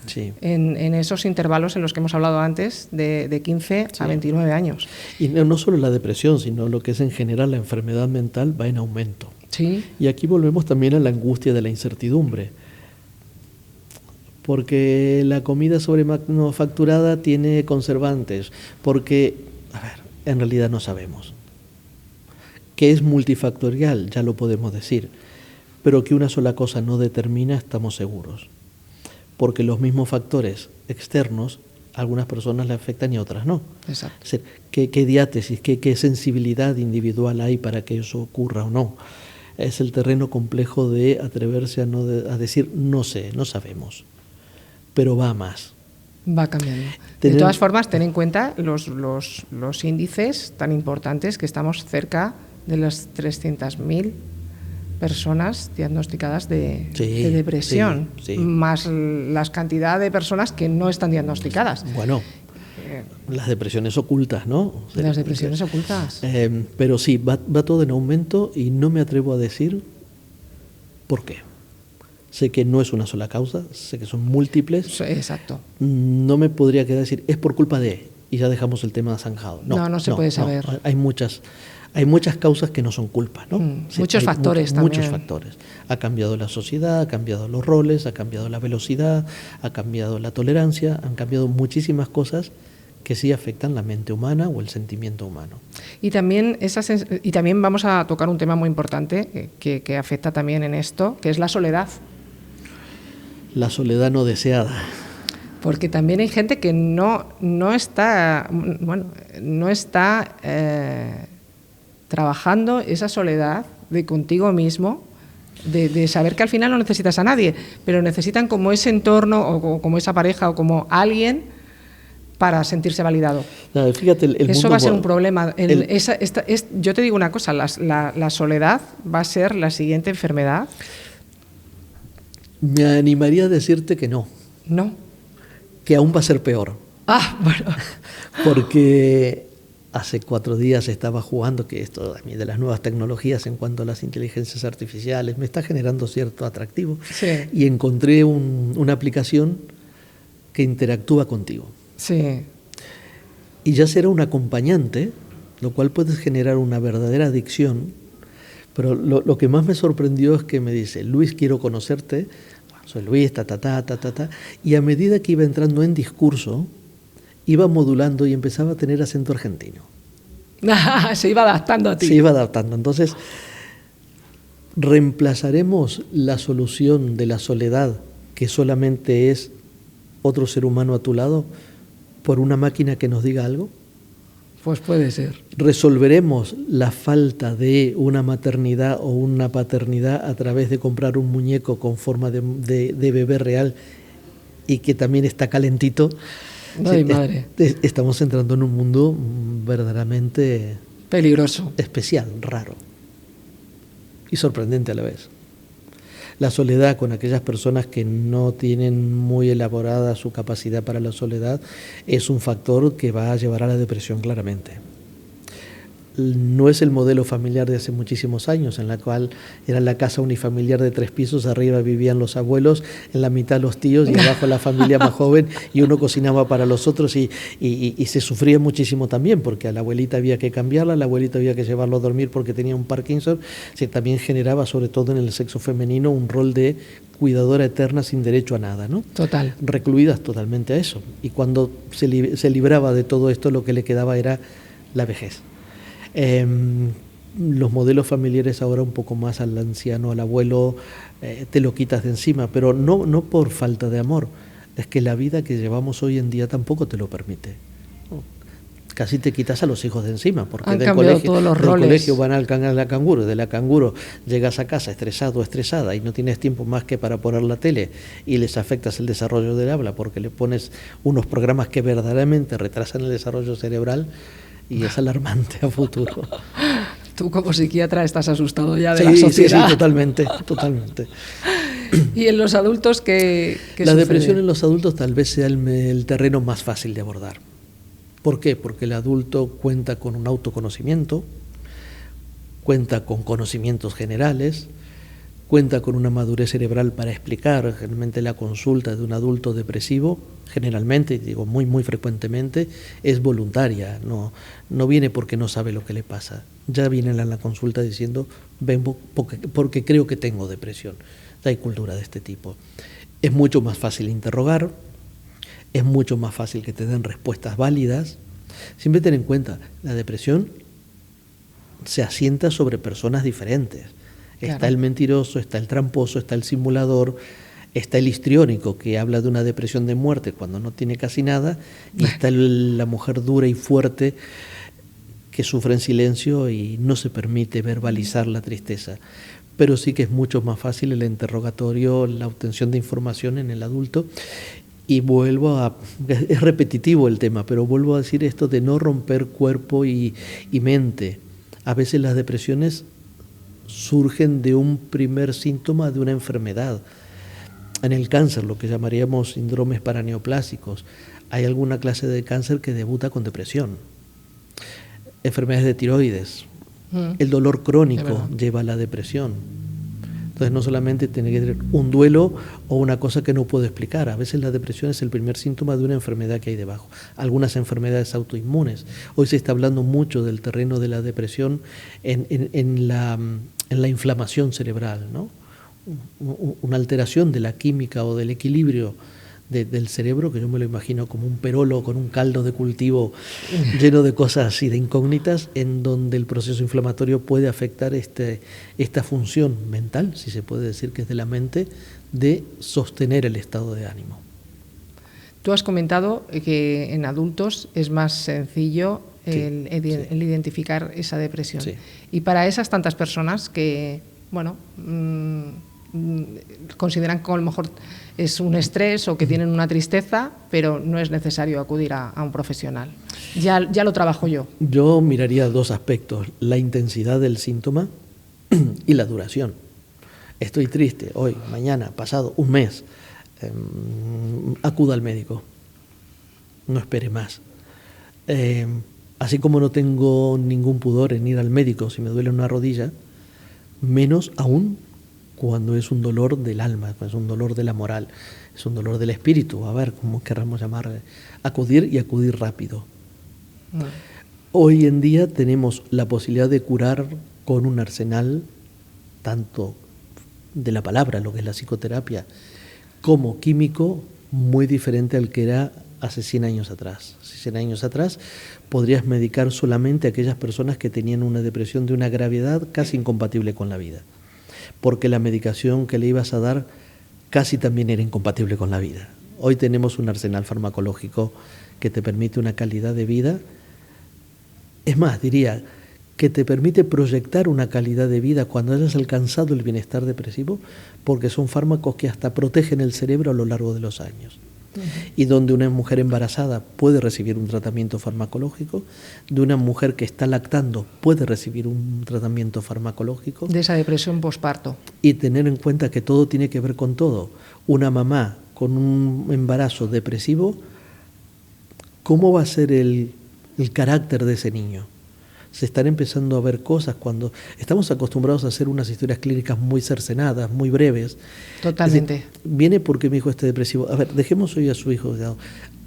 Sí. En esos intervalos en los que hemos hablado antes, de 15 a 29 años. Y no solo la depresión, sino lo que es en general la enfermedad mental va en aumento. Sí. Y aquí volvemos también a la angustia de la incertidumbre. Porque la comida sobremanufacturada tiene conservantes, porque, en realidad no sabemos. Que es multifactorial, ya lo podemos decir, pero que una sola cosa no determina, estamos seguros. Porque los mismos factores externos a algunas personas le afectan y a otras no. Exacto. Es decir, ¿qué diátesis, qué sensibilidad individual hay para que eso ocurra o no? Es el terreno complejo de atreverse a decir no sé, no sabemos, pero va más. Va cambiando. De todas formas, ten en cuenta los índices tan importantes, que estamos cerca de las 300.000 personas diagnosticadas de depresión, sí. Más la cantidad de personas que no están diagnosticadas. Bueno, las depresiones ocultas, ¿no? Las depresiones ocultas. Pero sí, va todo en aumento y no me atrevo a decir por qué. Sé que no es una sola causa, sé que son múltiples. Exacto. No me podría quedar decir, es por culpa de, y ya dejamos el tema zanjado. No se puede saber. No. Hay muchas causas que no son culpa, ¿no? Sí, muchos factores también. Muchos factores. Ha cambiado la sociedad, ha cambiado los roles, ha cambiado la velocidad, ha cambiado la tolerancia, han cambiado muchísimas cosas que sí afectan la mente humana o el sentimiento humano. Y también vamos a tocar un tema muy importante que afecta también en esto, que es la soledad. La soledad no deseada. Porque también hay gente que no está trabajando esa soledad de contigo mismo, de saber que al final no necesitas a nadie, pero necesitan como ese entorno o como esa pareja o como alguien para sentirse validado. No, fíjate, eso va a ser un problema. Yo te digo una cosa, la soledad va a ser la siguiente enfermedad. Me animaría a decirte que no. No. Que aún va a ser peor. Bueno. Porque hace 4 días estaba jugando, que esto a mí de las nuevas tecnologías en cuanto a las inteligencias artificiales me está generando cierto atractivo. Sí. Y encontré una aplicación que interactúa contigo. Sí. Y ya será un acompañante, lo cual puede generar una verdadera adicción. Pero lo que más me sorprendió es que me dice, Luis, quiero conocerte. Bueno, soy Luis, y a medida que iba entrando en discurso, iba modulando y empezaba a tener acento argentino. Se iba adaptando a ti. Se iba adaptando. Entonces, ¿reemplazaremos la solución de la soledad, que solamente es otro ser humano a tu lado, por una máquina que nos diga algo? Pues puede ser. ¿Resolveremos la falta de una maternidad o una paternidad a través de comprar un muñeco con forma de bebé real y que también está calentito? Ay, madre. Estamos entrando en un mundo verdaderamente peligroso, especial, raro y sorprendente a la vez. La soledad con aquellas personas que no tienen muy elaborada su capacidad para la soledad es un factor que va a llevar a la depresión claramente. No es el modelo familiar de hace muchísimos años, en la cual era la casa unifamiliar de 3 pisos, arriba vivían los abuelos, en la mitad los tíos y abajo la familia más joven, y uno cocinaba para los otros y se sufría muchísimo también, porque a la abuelita había que cambiarla, a la abuelita había que llevarlo a dormir porque tenía un Parkinson. Se también generaba, sobre todo en el sexo femenino, un rol de cuidadora eterna sin derecho a nada, ¿no? Total. Recluidas totalmente a eso. Y cuando se libraba de todo esto, lo que le quedaba era la vejez. Los modelos familiares ahora un poco más al anciano, al abuelo, te lo quitas de encima, pero no por falta de amor, es que la vida que llevamos hoy en día tampoco te lo permite. Casi te quitas a los hijos de encima, porque del colegio van al canguro, de la canguro llegas a casa estresado, estresada, y no tienes tiempo más que para poner la tele y les afectas el desarrollo del habla porque le pones unos programas que verdaderamente retrasan el desarrollo cerebral. Y es alarmante a futuro. Tú como psiquiatra estás asustado ya de la sociedad. Sí, totalmente. ¿Y en los adultos qué La depresión en los adultos tal vez sea el terreno más fácil de abordar. ¿Por qué? Porque el adulto cuenta con un autoconocimiento, cuenta con conocimientos generales, cuenta con una madurez cerebral para explicar. Generalmente la consulta de un adulto depresivo, generalmente, digo muy frecuentemente, es voluntaria, no viene porque no sabe lo que le pasa. Ya viene a la consulta diciendo, vengo porque creo que tengo depresión. Ya hay cultura de este tipo. Es mucho más fácil interrogar, es mucho más fácil que te den respuestas válidas. Siempre ten en cuenta, la depresión se asienta sobre personas diferentes. Claro. Está el mentiroso, está el tramposo, está el simulador, Está el histriónico, que habla de una depresión de muerte cuando no tiene casi nada, y está la mujer dura y fuerte que sufre en silencio y no se permite verbalizar la tristeza. Pero sí que es mucho más fácil el interrogatorio, la obtención de información en el adulto. Y es repetitivo el tema, pero vuelvo a decir esto de no romper cuerpo y mente. A veces las depresiones surgen de un primer síntoma de una enfermedad. En el cáncer, lo que llamaríamos síndromes paraneoplásicos, hay alguna clase de cáncer que debuta con depresión. Enfermedades de tiroides, el dolor crónico lleva a la depresión. Entonces no solamente tiene que tener un duelo o una cosa que no puedo explicar. A veces la depresión es el primer síntoma de una enfermedad que hay debajo. Algunas enfermedades autoinmunes. Hoy se está hablando mucho del terreno de la depresión en la inflamación cerebral, ¿no? Una alteración de la química o del equilibrio del cerebro, que yo me lo imagino como un perolo con un caldo de cultivo lleno de cosas así, de incógnitas, en donde el proceso inflamatorio puede afectar esta función mental, si se puede decir que es de la mente, de sostener el estado de ánimo. Tú has comentado que en adultos es más sencillo el identificar esa depresión. Sí. Y para esas tantas personas que, bueno, consideran que a lo mejor es un estrés o que tienen una tristeza, pero no es necesario acudir a un profesional. Ya lo trabajo yo. Yo miraría dos aspectos: la intensidad del síntoma y la duración. Estoy triste hoy, mañana, pasado, un mes. Acuda al médico. No espere más. Así como no tengo ningún pudor en ir al médico si me duele una rodilla, menos aún cuando es un dolor del alma, es un dolor de la moral, es un dolor del espíritu, a ver cómo querramos llamarle. Acudir y acudir rápido. Hoy en día tenemos la posibilidad de curar con un arsenal tanto de la palabra, lo que es la psicoterapia, como químico, muy diferente al que era hace 100 años atrás. Hace 100 años atrás podrías medicar solamente a aquellas personas que tenían una depresión de una gravedad casi incompatible con la vida, porque la medicación que le ibas a dar casi también era incompatible con la vida. Hoy tenemos un arsenal farmacológico que te permite una calidad de vida, es más, diría, que te permite proyectar una calidad de vida cuando hayas alcanzado el bienestar depresivo, porque son fármacos que hasta protegen el cerebro a lo largo de los años. Y donde una mujer embarazada puede recibir un tratamiento farmacológico, de una mujer que está lactando puede recibir un tratamiento farmacológico. De esa depresión posparto. Y tener en cuenta que todo tiene que ver con todo. Una mamá con un embarazo depresivo, ¿cómo va a ser el carácter de ese niño? Se están empezando a ver cosas cuando estamos acostumbrados a hacer unas historias clínicas muy cercenadas, muy breves. Totalmente. Es decir, viene porque mi hijo está depresivo. A ver, dejemos hoy a su hijo de lado.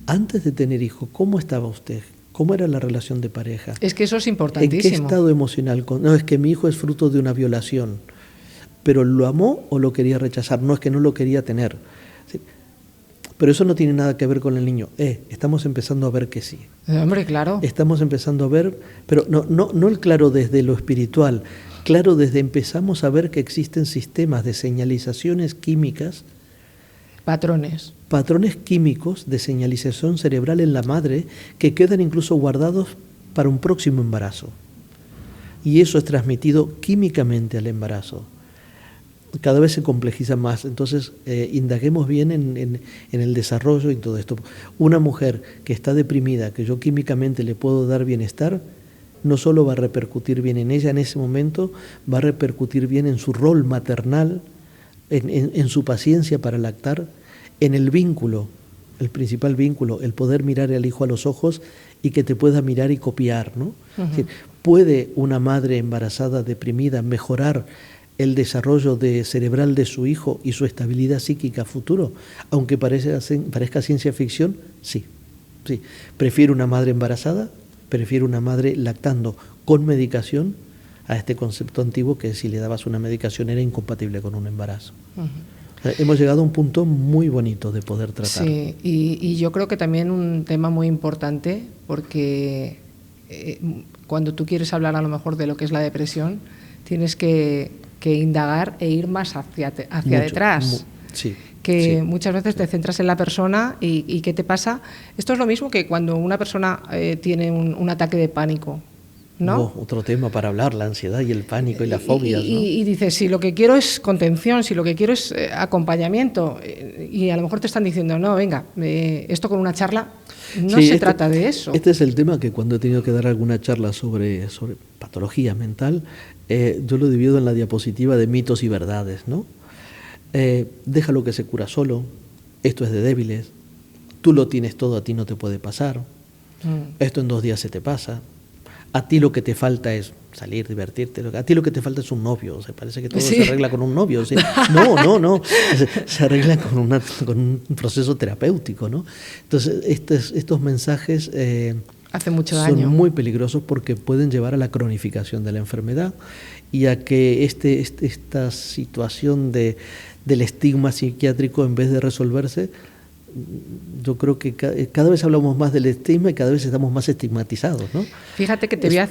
Antes de tener hijo, ¿cómo estaba usted? ¿Cómo era la relación de pareja? Es que eso es importantísimo. ¿En qué estado emocional? No, es que mi hijo es fruto de una violación. ¿Pero lo amó o lo quería rechazar? No, es que no lo quería tener. ¿Sí? Pero eso no tiene nada que ver con el niño. Estamos empezando a ver que sí. Hombre, claro. Estamos empezando a ver, pero no el claro desde lo espiritual, claro desde empezamos a ver que existen sistemas de señalizaciones químicas. Patrones Químicos de señalización cerebral en la madre que quedan incluso guardados para un próximo embarazo. Y eso es transmitido químicamente al embarazo. Cada vez se complejiza más, entonces indaguemos bien en el desarrollo y todo esto. Una mujer que está deprimida, que yo químicamente le puedo dar bienestar, no solo va a repercutir bien en ella en ese momento, va a repercutir bien en su rol maternal, en su paciencia para lactar, en el vínculo, el principal vínculo, el poder mirar al hijo a los ojos y que te pueda mirar y copiar, ¿no? Es decir, ¿puede una madre embarazada deprimida mejorar el desarrollo cerebral de su hijo y su estabilidad psíquica a futuro? Aunque parezca ciencia ficción, sí. Prefiero una madre embarazada, prefiero una madre lactando con medicación a este concepto antiguo que si le dabas una medicación era incompatible con un embarazo. O sea, hemos llegado a un punto muy bonito de poder tratar. Sí, y yo creo que también un tema muy importante, porque cuando tú quieres hablar a lo mejor de lo que es la depresión, tienes que indagar e ir más hacia detrás. Sí. que muchas veces te centras en la persona y qué te pasa. Esto es lo mismo que cuando una persona tiene un ataque de pánico, ¿no? Otro tema para hablar, la ansiedad y el pánico y las fobias, ¿no? Y dices, si lo que quiero es contención, si lo que quiero es acompañamiento, y a lo mejor te están diciendo, no, venga, esto con una charla no se trata de eso. Este es el tema que cuando he tenido que dar alguna charla sobre patología mental, yo lo divido en la diapositiva de mitos y verdades, ¿no? Déjalo que se cura solo, esto es de débiles, tú lo tienes todo, a ti no te puede pasar, esto en 2 días se te pasa. A ti lo que te falta es salir, divertirte. A ti lo que te falta es un novio. O sea, parece que todo se arregla con un novio. O sea, no. Se arregla con un proceso terapéutico, ¿no? Entonces, estos mensajes hace mucho daño. Son muy peligrosos porque pueden llevar a la cronificación de la enfermedad y a que esta situación del estigma psiquiátrico, en vez de resolverse, yo creo que cada vez hablamos más del estigma y cada vez estamos más estigmatizados, ¿no? Fíjate que te voy a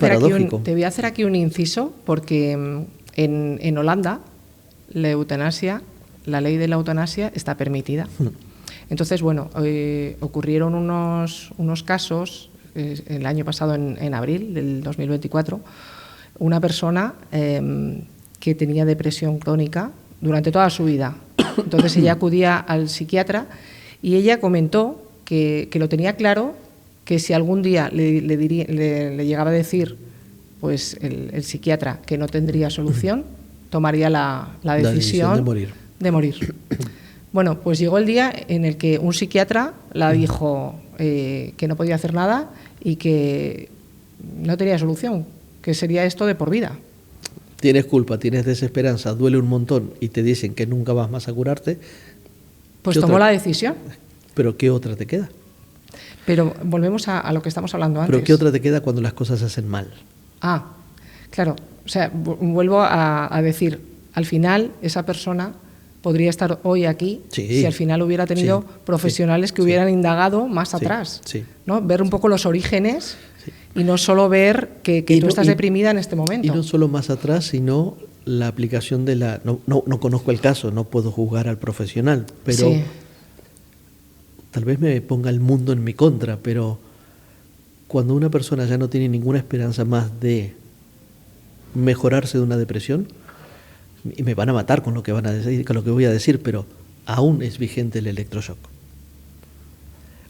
hacer aquí un inciso, porque en Holanda la ley de la eutanasia está permitida. Entonces, bueno, ocurrieron unos casos el año pasado, en abril del 2024, una persona que tenía depresión crónica durante toda su vida. Entonces ella acudía al psiquiatra y ella comentó que lo tenía claro, que si algún día le llegaba a decir pues el psiquiatra que no tendría solución, tomaría la decisión de morir. Bueno, pues llegó el día en el que un psiquiatra la dijo que no podía hacer nada y que no tenía solución, que sería esto de por vida. Tienes culpa, tienes desesperanza, duele un montón y te dicen que nunca vas más a curarte. Pues tomó la decisión. ¿Pero qué otra te queda? Pero volvemos a lo que estamos hablando antes. ¿Pero qué otra te queda cuando las cosas se hacen mal? Claro. O sea, vuelvo a decir, al final esa persona podría estar hoy aquí si al final hubiera tenido profesionales que hubieran indagado más atrás, ¿no? Ver un poco los orígenes y no solo ver que tú estás deprimida en este momento. Y no solo más atrás, sino la aplicación de la... No conozco el caso, no puedo juzgar al profesional, pero tal vez me ponga el mundo en mi contra, pero cuando una persona ya no tiene ninguna esperanza más de mejorarse de una depresión, y me van a matar con lo que van a decir, con lo que voy a decir, pero aún es vigente el electroshock.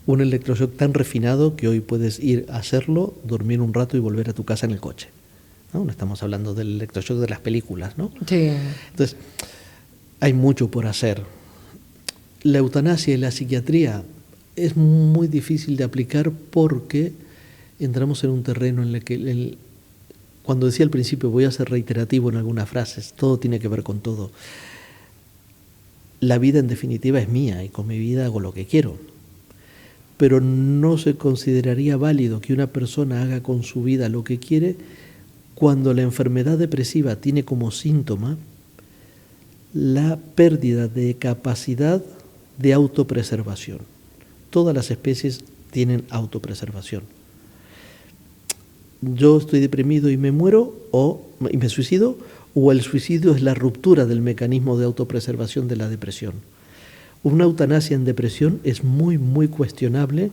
Un electroshock tan refinado que hoy puedes ir a hacerlo, dormir un rato y volver a tu casa en el coche. No estamos hablando del electroshock de las películas, ¿no? Sí. Entonces, hay mucho por hacer. La eutanasia y la psiquiatría es muy difícil de aplicar porque entramos en un terreno en el que cuando decía al principio, voy a ser reiterativo en algunas frases, todo tiene que ver con todo. La vida en definitiva es mía y con mi vida hago lo que quiero. Pero no se consideraría válido que una persona haga con su vida lo que quiere cuando la enfermedad depresiva tiene como síntoma la pérdida de capacidad de autopreservación. Todas las especies tienen autopreservación. Yo estoy deprimido y me muero y me suicido, o el suicidio es la ruptura del mecanismo de autopreservación de la depresión. Una eutanasia en depresión es muy, muy cuestionable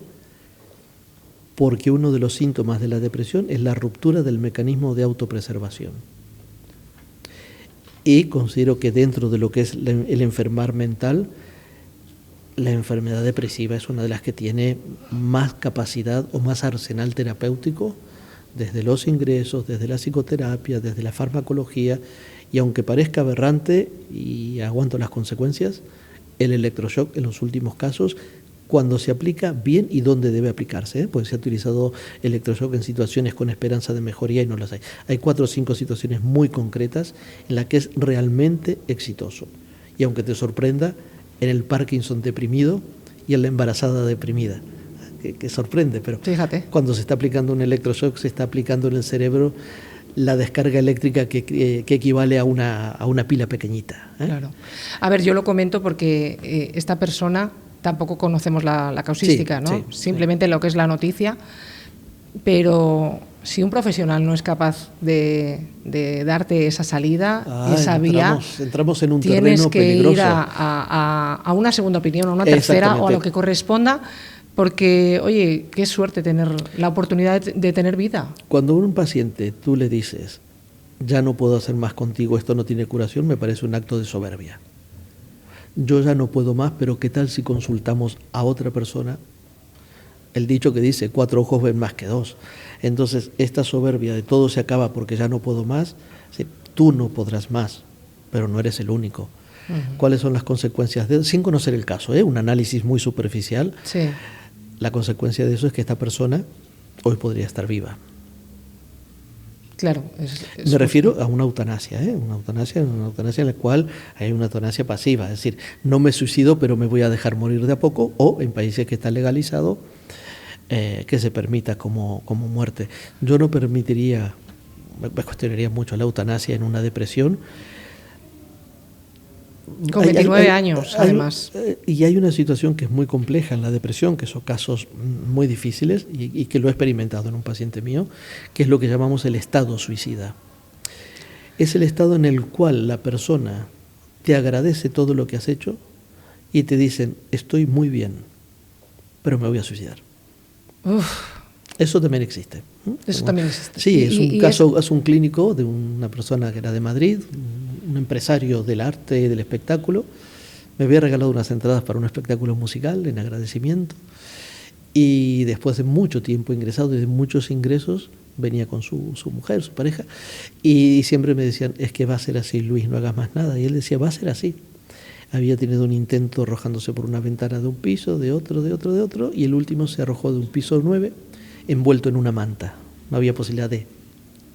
porque uno de los síntomas de la depresión es la ruptura del mecanismo de autopreservación. Y considero que dentro de lo que es el enfermar mental, la enfermedad depresiva es una de las que tiene más capacidad o más arsenal terapéutico, desde los ingresos, desde la psicoterapia, desde la farmacología, y aunque parezca aberrante y aguanto las consecuencias, el electroshock en los últimos casos, cuando se aplica bien y dónde debe aplicarse, pues se ha utilizado electroshock en situaciones con esperanza de mejoría y no las hay. Hay 4 o 5 situaciones muy concretas en las que es realmente exitoso. Y aunque te sorprenda, en el Parkinson deprimido y en la embarazada deprimida. Que sorprende, pero fíjate, cuando se está aplicando un electroshock se está aplicando en el cerebro la descarga eléctrica que equivale a una pila pequeñita. Claro. A ver, yo lo comento porque esta persona tampoco conocemos la causística, ¿no? Simplemente lo que es la noticia, pero si un profesional no es capaz de darte esa salida, esa vía, entramos en un tienes terreno que peligroso. ir a una segunda opinión, a una tercera o a lo que corresponda, porque, oye, qué suerte tener la oportunidad de tener vida. Cuando a un paciente tú le dices, ya no puedo hacer más contigo, esto no tiene curación, me parece un acto de soberbia. Yo ya no puedo más, pero ¿qué tal si consultamos a otra persona? El dicho que dice, 4 ojos ven más que 2. Entonces, esta soberbia de todo se acaba porque ya no puedo más, tú no podrás más, pero no eres el único. Uh-huh. ¿Cuáles son las consecuencias de, sin conocer el caso, un análisis muy superficial? Sí. La consecuencia de eso es que esta persona hoy podría estar viva. Claro. Me refiero a una eutanasia, una eutanasia en la cual hay una eutanasia pasiva, es decir, no me suicido pero me voy a dejar morir de a poco, o en países que está legalizado, que se permita como muerte. Yo no permitiría, me cuestionaría mucho la eutanasia en una depresión. Con 29 años, además. Y hay una situación que es muy compleja en la depresión, que son casos muy difíciles y que lo he experimentado en un paciente mío, que es lo que llamamos el estado suicida. Es el estado en el cual la persona te agradece todo lo que has hecho y te dicen, estoy muy bien, pero me voy a suicidar. Uf. Eso también existe. Eso también existe. Sí, es un clínico de una persona que era de Madrid, un empresario del arte y del espectáculo. Me había regalado unas entradas para un espectáculo musical en agradecimiento, y después de mucho tiempo ingresado, de muchos ingresos, venía con su mujer, su pareja, y siempre me decían, es que va a ser así, Luis, no hagas más nada. Y él decía, va a ser así. Había tenido un intento arrojándose por una ventana de un piso, de otro, y el último se arrojó de un piso 9, envuelto en una manta. No había posibilidad de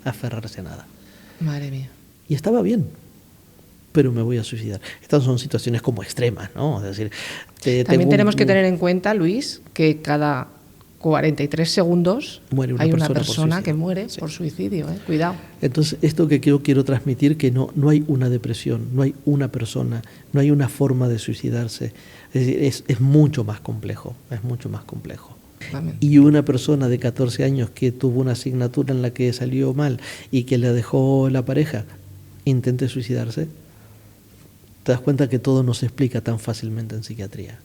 aferrarse a nada. Madre mía. Y estaba bien, pero me voy a suicidar. Estas son situaciones como extremas, ¿no? Es decir, también tenemos que tener en cuenta, Luis, que cada 43 segundos hay una persona que muere por suicidio. Cuidado. Entonces, esto que quiero transmitir, que no hay una depresión, no hay una persona, no hay una forma de suicidarse. Es decir, es mucho más complejo, es mucho más complejo. Amén. Y una persona de 14 años que tuvo una asignatura en la que salió mal y que le dejó la pareja, intente suicidarse, te das cuenta que todo no se explica tan fácilmente en psiquiatría.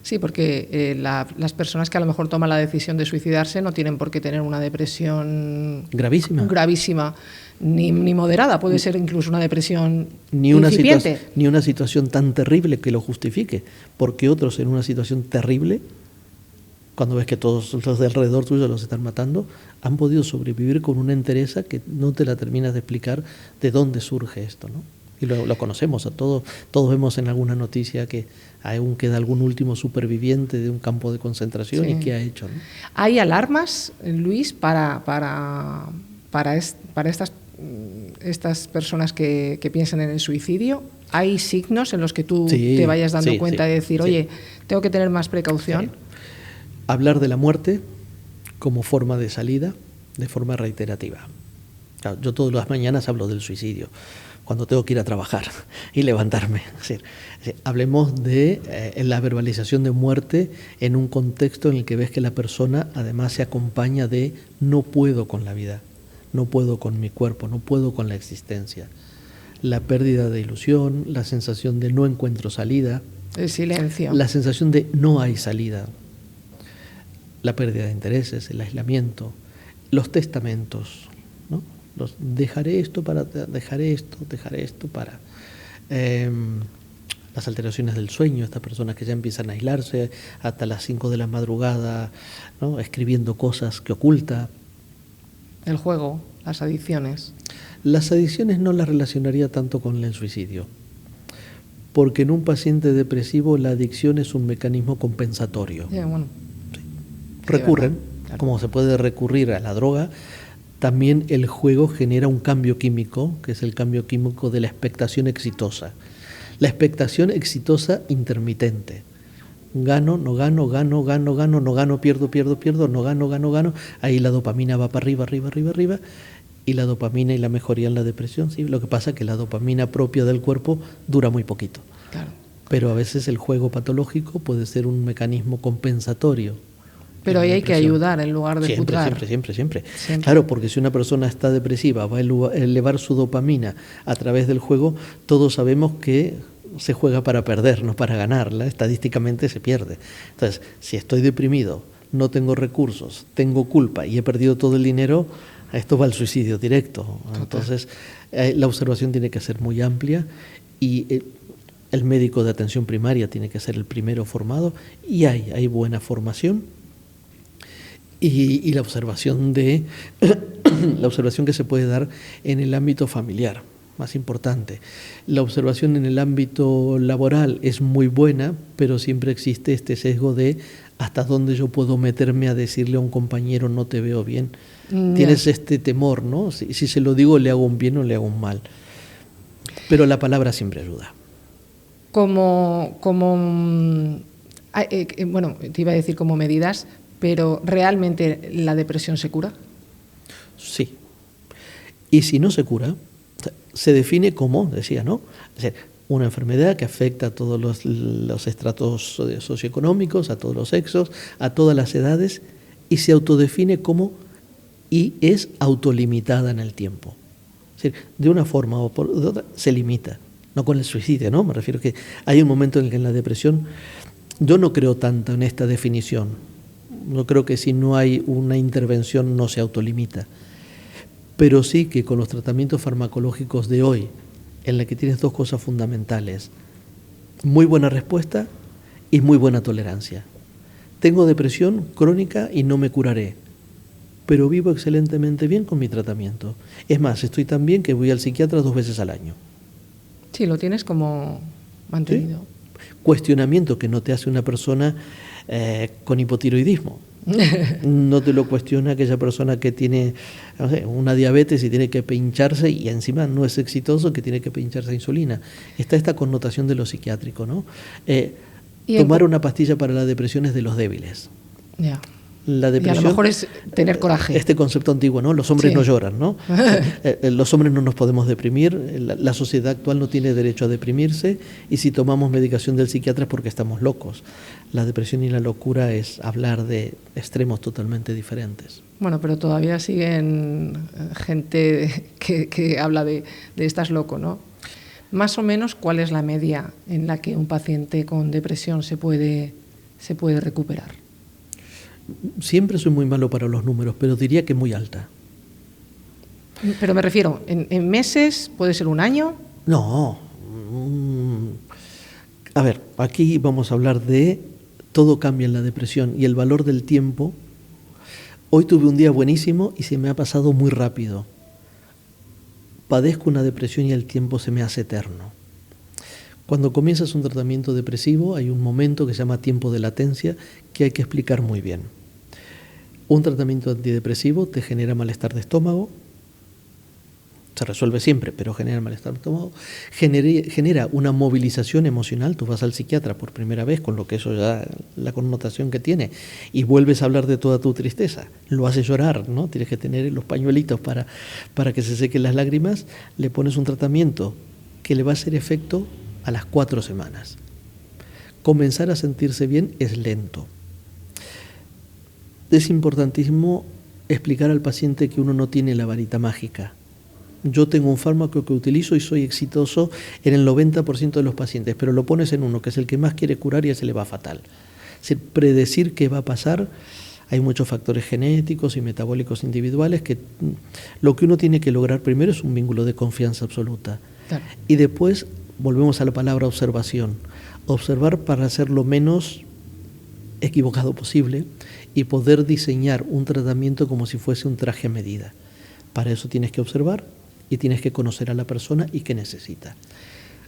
Sí, porque las personas que a lo mejor toman la decisión de suicidarse no tienen por qué tener una depresión gravísima ni moderada, puede ser incluso una depresión incipiente. Ni una situación tan terrible que lo justifique, porque otros en una situación terrible, cuando ves que todos los de alrededor tuyo los están matando, han podido sobrevivir con una entereza que no te la terminas de explicar de dónde surge esto, ¿no? Y lo conocemos, todos vemos en alguna noticia que aún queda algún último superviviente de un campo de concentración. Sí. ¿Y qué ha hecho, ¿no? ¿Hay alarmas, Luis, para estas personas que piensan en el suicidio? ¿Hay signos en los que tú te vayas dando cuenta de decir, oye, tengo que tener más precaución? Sí. Hablar de la muerte como forma de salida, de forma reiterativa. Claro, yo todas las mañanas hablo del suicidio, cuando tengo que ir a trabajar y levantarme. Es decir, hablemos de la verbalización de muerte en un contexto en el que ves que la persona además se acompaña de no puedo con la vida, no puedo con mi cuerpo, no puedo con la existencia. La pérdida de ilusión, la sensación de no encuentro salida. El silencio. La sensación de no hay salida. La pérdida de intereses, el aislamiento, los testamentos, ¿no? Dejaré esto para, dejaré esto para. Las alteraciones del sueño, estas personas que ya empiezan a aislarse hasta las 5 de la madrugada, ¿no? Escribiendo cosas que oculta. El juego, las adicciones. Las adicciones no las relacionaría tanto con el suicidio, porque en un paciente depresivo la adicción es un mecanismo compensatorio. Bueno. Recurren, claro. Como se puede recurrir a la droga, también el juego genera un cambio químico, que es el cambio químico de la expectación exitosa. La expectación exitosa intermitente. Gano, no gano, gano, no gano, pierdo, no gano. Ahí la dopamina va para arriba. Y la dopamina y la mejoría en la depresión, sí. Lo que pasa es que la dopamina propia del cuerpo dura muy poquito. Claro. Pero a veces el juego patológico puede ser un mecanismo compensatorio Pero ahí hay que ayudar en lugar de juzgar. Siempre. Claro, porque si una persona está depresiva, va a elevar su dopamina a través del juego, todos sabemos que se juega para perder, no para ganarla. Estadísticamente se pierde. Entonces, si estoy deprimido, no tengo recursos, tengo culpa y he perdido todo el dinero, esto va al suicidio directo. Entonces, la observación tiene que ser muy amplia y el médico de atención primaria tiene que ser el primero formado, y hay buena formación, y la observación la observación que se puede dar en el ámbito familiar, más importante. La observación en el ámbito laboral es muy buena, pero siempre existe este sesgo de hasta dónde yo puedo meterme a decirle a un compañero no te veo bien. Tienes este temor, ¿no? Si se lo digo, le hago un bien o le hago un mal. Pero la palabra siempre ayuda. Bueno, te iba a decir como medidas, pero ¿realmente la depresión se cura? Sí. Y si no se cura, se define como, decía, ¿no? Es decir, una enfermedad que afecta a todos los estratos socioeconómicos, a todos los sexos, a todas las edades, y se autodefine como, y es autolimitada en el tiempo. Es decir, de una forma o por otra se limita. No con el suicidio, ¿no? Me refiero que hay un momento en el que en la depresión, yo no creo tanto en esta definición. No creo que si no hay una intervención no se autolimita. Pero sí que con los tratamientos farmacológicos de hoy, en la que tienes dos cosas fundamentales: muy buena respuesta y muy buena tolerancia. Tengo depresión crónica y no me curaré, pero vivo excelentemente bien con mi tratamiento. Es más, estoy tan bien que voy al psiquiatra 2 veces al año. Sí, lo tienes como mantenido. ¿Sí? Cuestionamiento que no te hace una persona con hipotiroidismo. No te lo cuestiona aquella persona que tiene, no sé, una diabetes y tiene que pincharse, y encima no es exitoso, que tiene que pincharse insulina. Está esta connotación de lo psiquiátrico, ¿no? Tomar una pastilla para la depresión es de los débiles. Ya. La depresión, y a lo mejor es tener coraje. Este concepto antiguo, ¿no? Los hombres no lloran, ¿no? Los hombres no nos podemos deprimir, la sociedad actual no tiene derecho a deprimirse, y si tomamos medicación del psiquiatra es porque estamos locos. La depresión y la locura es hablar de extremos totalmente diferentes. Bueno, pero todavía siguen gente que habla de estás loco, ¿no? Más o menos, ¿cuál es la media en la que un paciente con depresión se puede recuperar? Siempre soy muy malo para los números, pero diría que muy alta. Pero me refiero, ¿en meses? ¿Puede ser un año? No. A ver, aquí vamos a hablar de todo cambia en la depresión y el valor del tiempo. Hoy tuve un día buenísimo y se me ha pasado muy rápido. Padezco una depresión y el tiempo se me hace eterno. Cuando comienzas un tratamiento depresivo hay un momento que se llama tiempo de latencia que hay que explicar muy bien. Un tratamiento antidepresivo te genera malestar de estómago, se resuelve siempre, pero genera malestar de estómago, genera una movilización emocional. Tú vas al psiquiatra por primera vez, con lo que eso ya, la connotación que tiene, y vuelves a hablar de toda tu tristeza, lo hace llorar, ¿no? Tienes que tener los pañuelitos para que se sequen las lágrimas, le pones un tratamiento que le va a hacer efecto a las 4 semanas. Comenzar a sentirse bien es lento. Es importantísimo explicar al paciente que uno no tiene la varita mágica. Yo tengo un fármaco que utilizo y soy exitoso en el 90% de los pacientes, pero lo pones en uno que es el que más quiere curar y ya se le va fatal. Es decir, predecir qué va a pasar, hay muchos factores genéticos y metabólicos individuales que lo que uno tiene que lograr primero es un vínculo de confianza absoluta. Claro. Y después volvemos a la palabra observación. Observar para ser lo menos equivocado posible y poder diseñar un tratamiento como si fuese un traje a medida. Para eso tienes que observar y tienes que conocer a la persona y qué necesita.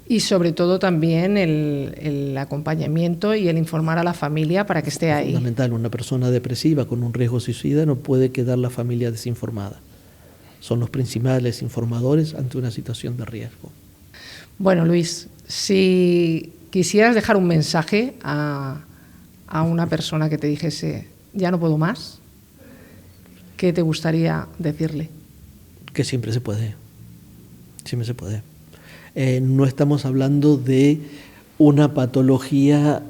Y sobre todo también el acompañamiento y el informar a la familia para que esté ahí. Fundamental, una persona depresiva con un riesgo suicida no puede quedar la familia desinformada. Son los principales informadores ante una situación de riesgo. Bueno, Luis, si quisieras dejar un mensaje a una persona que te dijese ya no puedo más, ¿qué te gustaría decirle? Que siempre se puede. Siempre se puede. No estamos hablando de una patología,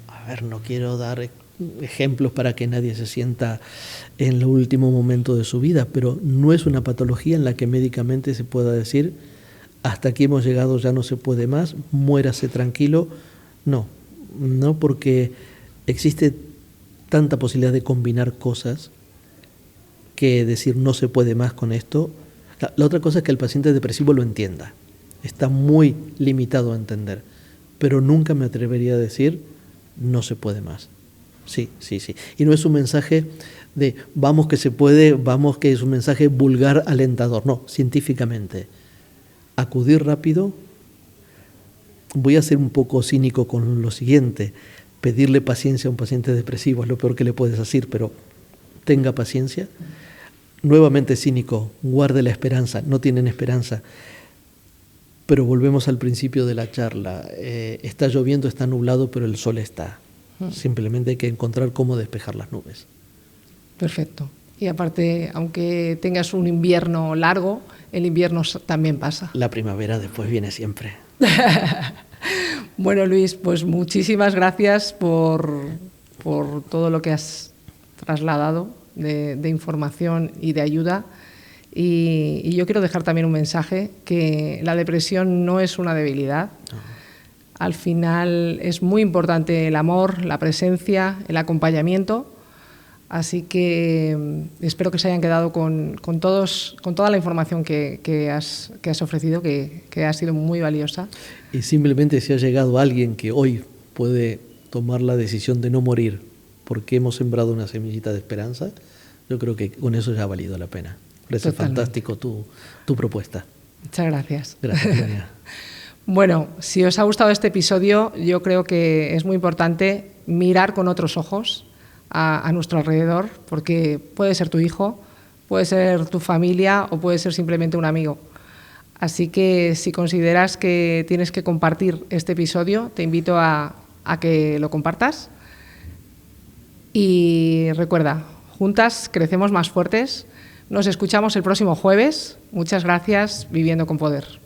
a ver, no quiero dar ejemplos para que nadie se sienta en el último momento de su vida, pero no es una patología en la que médicamente se pueda decir hasta aquí hemos llegado, ya no se puede más, muérase tranquilo. No, porque existe tanta posibilidad de combinar cosas que decir no se puede más con esto. La otra cosa es que el paciente depresivo lo entienda, está muy limitado a entender, pero nunca me atrevería a decir no se puede más. Sí. Y no es un mensaje de vamos que se puede, vamos que es un mensaje vulgar, alentador. No, científicamente. Acudir rápido. Voy a ser un poco cínico con lo siguiente. Pedirle paciencia a un paciente depresivo es lo peor que le puedes decir, pero tenga paciencia. Nuevamente cínico, guarde la esperanza. No tienen esperanza. Pero volvemos al principio de la charla. Está lloviendo, está nublado, pero el sol está. Simplemente hay que encontrar cómo despejar las nubes. Perfecto. Y aparte, aunque tengas un invierno largo, el invierno también pasa. La primavera después viene siempre. Bueno, Luis, pues muchísimas gracias por todo lo que has trasladado de información y de ayuda. Y yo quiero dejar también un mensaje, que la depresión no es una debilidad. Al final es muy importante el amor, la presencia, el acompañamiento. Así que espero que se hayan quedado con toda la información que has ofrecido, que ha sido muy valiosa. Y simplemente si ha llegado alguien que hoy puede tomar la decisión de no morir porque hemos sembrado una semillita de esperanza, yo creo que con eso ya ha valido la pena. Parece fantástico tu propuesta. Muchas gracias. Gracias, Sonia. Bueno, si os ha gustado este episodio, yo creo que es muy importante mirar con otros ojos a nuestro alrededor, porque puede ser tu hijo, puede ser tu familia o puede ser simplemente un amigo. Así que si consideras que tienes que compartir este episodio, te invito a que lo compartas. Y recuerda, juntas crecemos más fuertes. Nos escuchamos el próximo jueves. Muchas gracias, Viviendo con Poder.